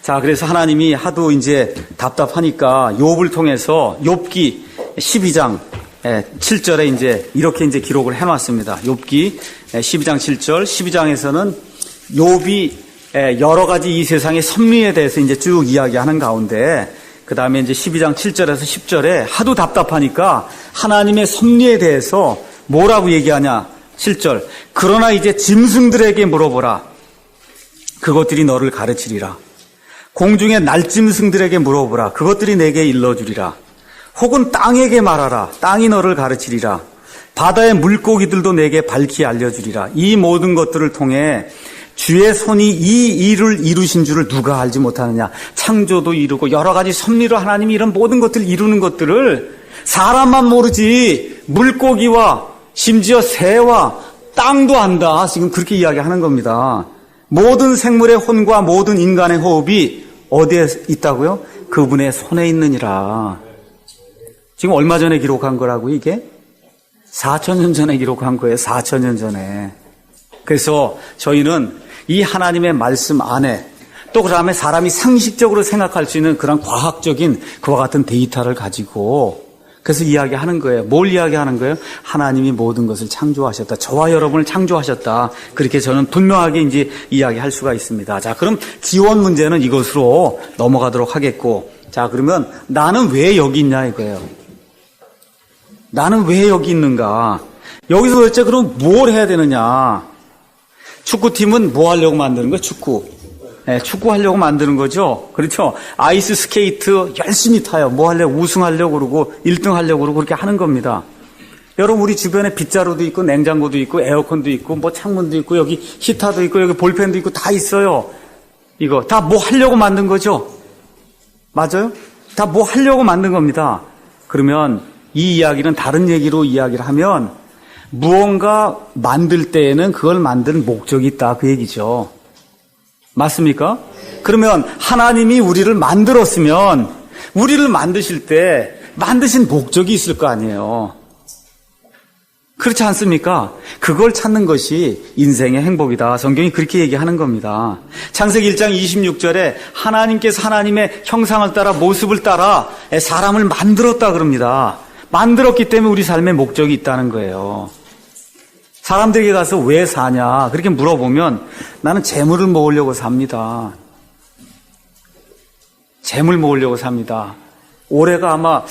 자, 그래서 하나님이 하도 이제 답답하니까 욥을 통해서 욥기 12장 7절에 이제 이렇게 이제 기록을 해놨습니다. 욥기 12장 7절, 12장에서는 욥이 여러 가지 이 세상의 섭리에 대해서 이제 쭉 이야기하는 가운데 그 다음에 이제 12장 7절에서 10절에 하도 답답하니까 하나님의 섭리에 대해서 뭐라고 얘기하냐? 7절. 그러나 이제 짐승들에게 물어보라. 그것들이 너를 가르치리라. 공중의 날짐승들에게 물어보라. 그것들이 내게 일러주리라. 혹은 땅에게 말하라. 땅이 너를 가르치리라. 바다의 물고기들도 내게 밝히 알려주리라. 이 모든 것들을 통해 주의 손이 이 일을 이루신 줄을 누가 알지 못하느냐. 창조도 이루고 여러 가지 섭리로 하나님이 이런 모든 것들을 이루는 것들을 사람만 모르지 물고기와 심지어 새와 땅도 안다. 지금 그렇게 이야기하는 겁니다. 모든 생물의 혼과 모든 인간의 호흡이 어디에 있다고요? 그분의 손에 있느니라. 지금 얼마 전에 기록한 거라고 이게? 4,000년 전에 기록한 거예요. 4,000년 전에. 그래서 저희는 이 하나님의 말씀 안에 또 그 다음에 사람이 상식적으로 생각할 수 있는 그런 과학적인 그와 같은 데이터를 가지고 그래서 이야기하는 거예요. 뭘 이야기하는 거예요? 하나님이 모든 것을 창조하셨다. 저와 여러분을 창조하셨다. 그렇게 저는 분명하게 이제 이야기할 수가 있습니다. 자, 그럼 기원 문제는 이것으로 넘어가도록 하겠고, 자, 그러면 나는 왜 여기 있냐 이거예요. 나는 왜 여기 있는가? 여기서 도대체 그럼 뭘 해야 되느냐? 축구팀은 뭐 하려고 만드는 거예요? 네, 축구하려고 만드는 거죠. 그렇죠. 아이스 스케이트 열심히 타요. 뭐 하려고? 우승하려고 그러고 1등 하려고 그러고 그렇게 하는 겁니다. 여러분 우리 주변에 빗자루도 있고 냉장고도 있고 에어컨도 있고 뭐 창문도 있고 여기 히터도 있고 여기 볼펜도 있고 다 있어요. 이거 다 뭐 하려고 만든 거죠. 맞아요? 다 뭐 하려고 만든 겁니다. 그러면 이 이야기는 다른 얘기로 이야기를 하면 무언가 만들 때에는 그걸 만드는 목적이 있다 그 얘기죠. 맞습니까? 그러면 하나님이 우리를 만들었으면 우리를 만드실 때 만드신 목적이 있을 거 아니에요. 그렇지 않습니까? 그걸 찾는 것이 인생의 행복이다. 성경이 그렇게 얘기하는 겁니다. 창세기 1장 26절에 하나님께서 하나님의 형상을 따라 모습을 따라 사람을 만들었다 그럽니다. 만들었기 때문에 우리 삶에 목적이 있다는 거예요. 사람들에게 가서 왜 사냐 그렇게 물어보면 나는 재물을 모으려고 삽니다. 재물 모으려고 삽니다. 올해가 아마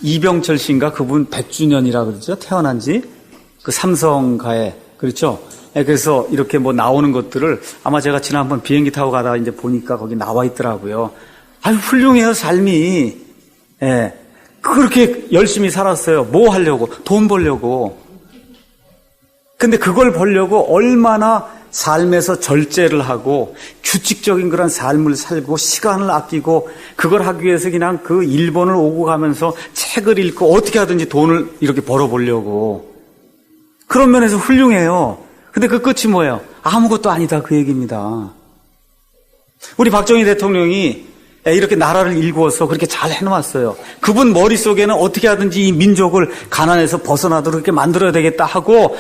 이병철 씨인가 그분 100주년이라 그러죠. 태어난 지. 그 삼성가에 그렇죠. 그래서 이렇게 뭐 나오는 것들을 아마 제가 지난번 비행기 타고 가다가 이제 보니까 거기 나와 있더라고요. 아유 훌륭해요 삶이. 예. 그렇게 열심히 살았어요. 뭐 하려고? 돈 벌려고. 근데 그걸 벌려고 얼마나 삶에서 절제를 하고 규칙적인 그런 삶을 살고 시간을 아끼고 그걸 하기 위해서 그냥 그 일본을 오고 가면서 책을 읽고 어떻게 하든지 돈을 이렇게 벌어보려고. 그런 면에서 훌륭해요. 근데 그 끝이 뭐예요? 아무것도 아니다 그 얘기입니다. 우리 박정희 대통령이 이렇게 나라를 일구어서 그렇게 잘 해놓았어요. 그분 머릿속에는 어떻게 하든지 이 민족을 가난에서 벗어나도록 그렇게 만들어야 되겠다 하고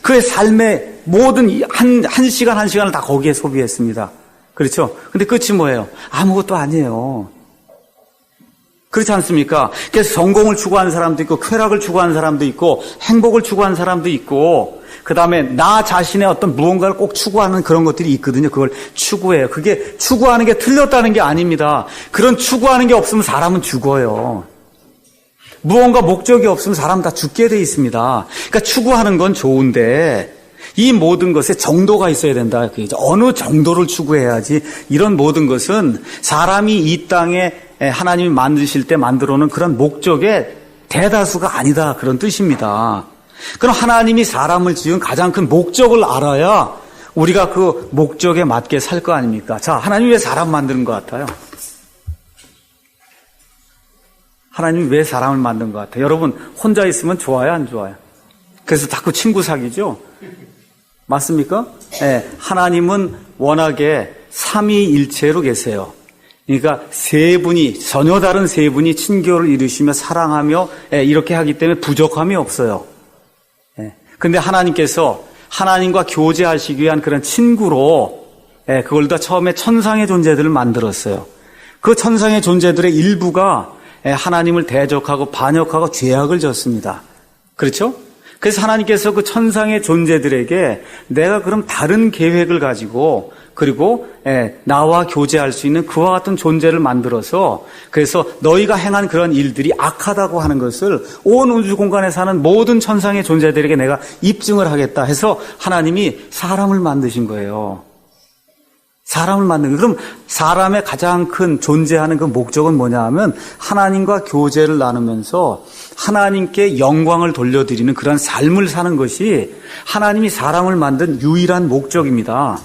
그의 삶의 모든 한 시간 한 시간을 다 거기에 소비했습니다. 그렇죠? 근데 끝이 뭐예요? 아무것도 아니에요. 그렇지 않습니까? 그래서 성공을 추구하는 사람도 있고 쾌락을 추구하는 사람도 있고 행복을 추구하는 사람도 있고 그 다음에 나 자신의 어떤 무언가를 꼭 추구하는 그런 것들이 있거든요. 그걸 추구해요. 그게 추구하는 게 틀렸다는 게 아닙니다. 그런 추구하는 게 없으면 사람은 죽어요. 무언가 목적이 없으면 사람 다 죽게 돼 있습니다. 그러니까 추구하는 건 좋은데 이 모든 것에 정도가 있어야 된다. 어느 정도를 추구해야지 이런 모든 것은 사람이 이 땅에 하나님이 만드실 때 만들어 놓은 그런 목적의 대다수가 아니다. 그런 뜻입니다. 그럼 하나님이 사람을 지은 가장 큰 목적을 알아야 우리가 그 목적에 맞게 살 거 아닙니까? 자, 하나님이 왜 사람 만드는 것 같아요? 하나님이 왜 사람을 만든 것 같아요? 여러분 혼자 있으면 좋아요, 안 좋아요? 그래서 자꾸 친구 사귀죠? 맞습니까? 네, 하나님은 워낙에 삼위일체로 계세요. 그러니까 세 분이 전혀 다른 세 분이 친교를 이루시며 사랑하며 이렇게 하기 때문에 부족함이 없어요. 근데 하나님께서 하나님과 교제하시기 위한 그런 친구로 그걸 다 처음에 천상의 존재들을 만들었어요. 그 천상의 존재들의 일부가 하나님을 대적하고 반역하고 죄악을 졌습니다. 그렇죠? 그래서 하나님께서 그 천상의 존재들에게 내가 그럼 다른 계획을 가지고 그리고 나와 교제할 수 있는 그와 같은 존재를 만들어서 그래서 너희가 행한 그런 일들이 악하다고 하는 것을 온 우주 공간에 사는 모든 천상의 존재들에게 내가 입증을 하겠다 해서 하나님이 사람을 만드신 거예요. 사람을 만든 거예요. 그럼 사람의 가장 큰 존재하는 그 목적은 뭐냐 하면 하나님과 교제를 나누면서 하나님께 영광을 돌려드리는 그런 삶을 사는 것이 하나님이 사람을 만든 유일한 목적입니다.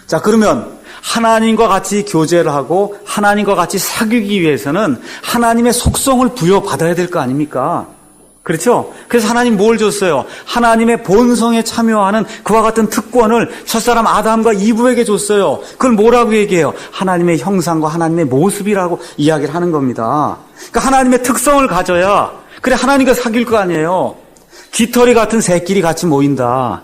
자, 그러면 하나님과 같이 교제를 하고 하나님과 같이 사귀기 위해서는 하나님의 속성을 부여받아야 될 거 아닙니까? 그렇죠? 그래서 하나님 뭘 줬어요? 하나님의 본성에 참여하는 그와 같은 특권을 첫사람 아담과 이브에게 줬어요. 그걸 뭐라고 얘기해요? 하나님의 형상과 하나님의 모습이라고 이야기를 하는 겁니다. 그러니까 하나님의 특성을 가져야 그래 하나님과 사귈 거 아니에요. 깃털이 같은 새끼리 같이 모인다.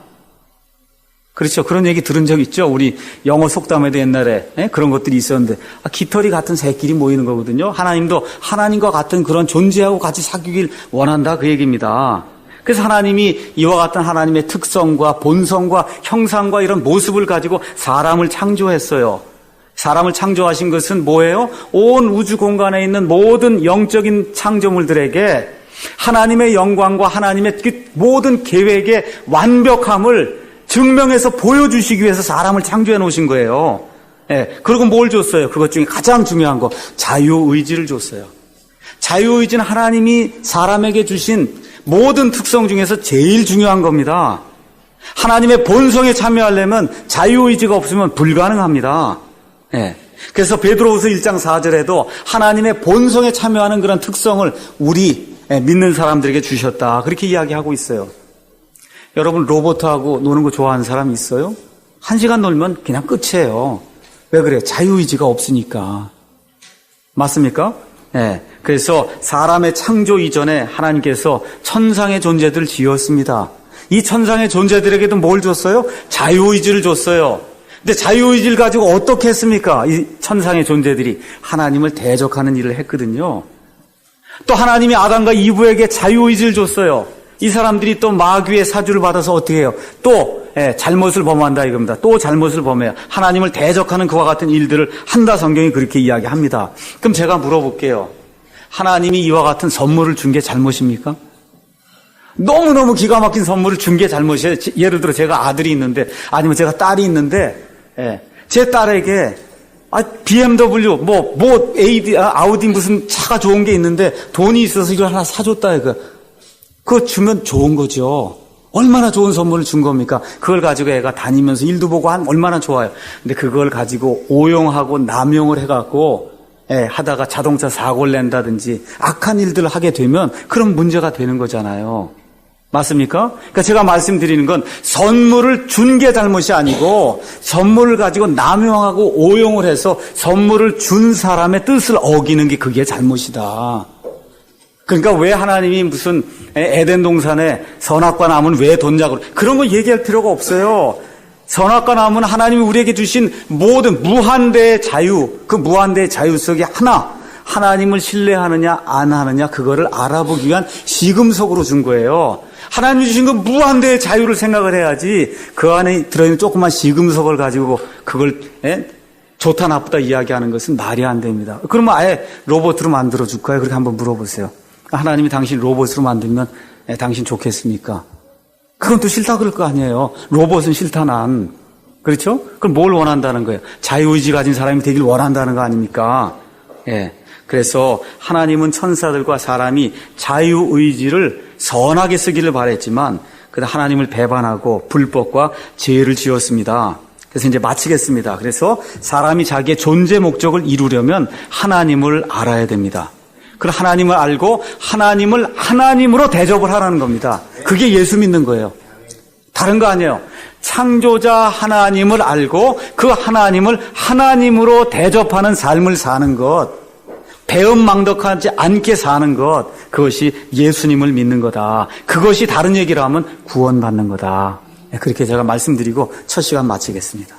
그렇죠. 그런 얘기 들은 적 있죠. 우리 영어 속담에도 옛날에 그런 것들이 있었는데 깃털이 같은 새끼리 모이는 거거든요. 하나님도 하나님과 같은 그런 존재하고 같이 사귀길 원한다 그 얘기입니다. 그래서 하나님이 이와 같은 하나님의 특성과 본성과 형상과 이런 모습을 가지고 사람을 창조했어요. 사람을 창조하신 것은 뭐예요? 온 우주 공간에 있는 모든 영적인 창조물들에게 하나님의 영광과 하나님의 그 모든 계획의 완벽함을 증명해서 보여주시기 위해서 사람을 창조해 놓으신 거예요. 그리고 뭘 줬어요? 그것 중에 가장 중요한 거 자유의지를 줬어요. 자유의지는 하나님이 사람에게 주신 모든 특성 중에서 제일 중요한 겁니다. 하나님의 본성에 참여하려면 자유의지가 없으면 불가능합니다. 그래서 베드로후서 1장 4절에도 하나님의 본성에 참여하는 그런 특성을 우리 믿는 사람들에게 주셨다. 그렇게 이야기하고 있어요. 여러분 로봇하고 노는 거 좋아하는 사람 있어요? 1시간 놀면 그냥 끝이에요. 왜 그래? 자유의지가 없으니까. 맞습니까? 네. 그래서 사람의 창조 이전에 하나님께서 천상의 존재들을 지었습니다. 이 천상의 존재들에게도 뭘 줬어요? 자유의지를 줬어요. 근데 자유의지를 가지고 어떻게 했습니까? 이 천상의 존재들이 하나님을 대적하는 일을 했거든요. 또 하나님이 아담과 이브에게 자유의지를 줬어요. 이 사람들이 또 마귀의 사주를 받아서 어떻게 해요? 또 잘못을 범한다 이겁니다. 또 잘못을 범해요. 하나님을 대적하는 그와 같은 일들을 한다, 성경이 그렇게 이야기합니다. 그럼 제가 물어볼게요. 하나님이 이와 같은 선물을 준 게 잘못입니까? 너무너무 기가 막힌 선물을 준 게 잘못이에요. 예를 들어 제가 아들이 있는데, 아니면 제가 딸이 있는데, 제 딸에게 BMW, 아우디 무슨 차가 좋은 게 있는데 돈이 있어서 이걸 하나 사줬다 이거. 그거 주면 좋은 거죠. 얼마나 좋은 선물을 준 겁니까? 그걸 가지고 애가 다니면서 일도 보고 얼마나 좋아요. 근데 그걸 가지고 오용하고 남용을 해갖고 하다가 자동차 사고를 낸다든지 악한 일들을 하게 되면 그런 문제가 되는 거잖아요. 맞습니까? 그러니까 제가 말씀드리는 건 선물을 준 게 잘못이 아니고 선물을 가지고 남용하고 오용을 해서 선물을 준 사람의 뜻을 어기는 게 그게 잘못이다. 그러니까 왜 하나님이 무슨 에덴 동산에 선악과 나무는 왜 뒀냐고 그런 거 얘기할 필요가 없어요. 선악과 나무는 하나님이 우리에게 주신 모든 무한대의 자유, 그 무한대의 자유 속에 하나님을 신뢰하느냐 안 하느냐 그거를 알아보기 위한 시금석으로 준 거예요. 하나님이 주신 그 무한대의 자유를 생각을 해야지 그 안에 들어있는 조그만 시금석을 가지고 그걸 좋다 나쁘다 이야기하는 것은 말이 안 됩니다. 그러면 아예 로봇으로 만들어줄까요? 그렇게 한번 물어보세요. 하나님이 당신 로봇으로 만들면 당신 좋겠습니까? 그건 또 싫다 그럴 거 아니에요. 로봇은 싫다 난. 그렇죠? 그럼 뭘 원한다는 거예요? 자유의지 가진 사람이 되길 원한다는 거 아닙니까? 그래서 하나님은 천사들과 사람이 자유의지를 선하게 쓰기를 바랬지만 하나님을 배반하고 불법과 죄를 지었습니다. 그래서 이제 마치겠습니다. 그래서 사람이 자기의 존재 목적을 이루려면 하나님을 알아야 됩니다. 그 하나님을 알고 하나님을 하나님으로 대접을 하라는 겁니다. 그게 예수 믿는 거예요. 다른 거 아니에요. 창조자 하나님을 알고 그 하나님을 하나님으로 대접하는 삶을 사는 것, 배은망덕하지 않게 사는 것, 그것이 예수님을 믿는 거다. 그것이 다른 얘기를 하면 구원받는 거다. 그렇게 제가 말씀드리고 첫 시간 마치겠습니다.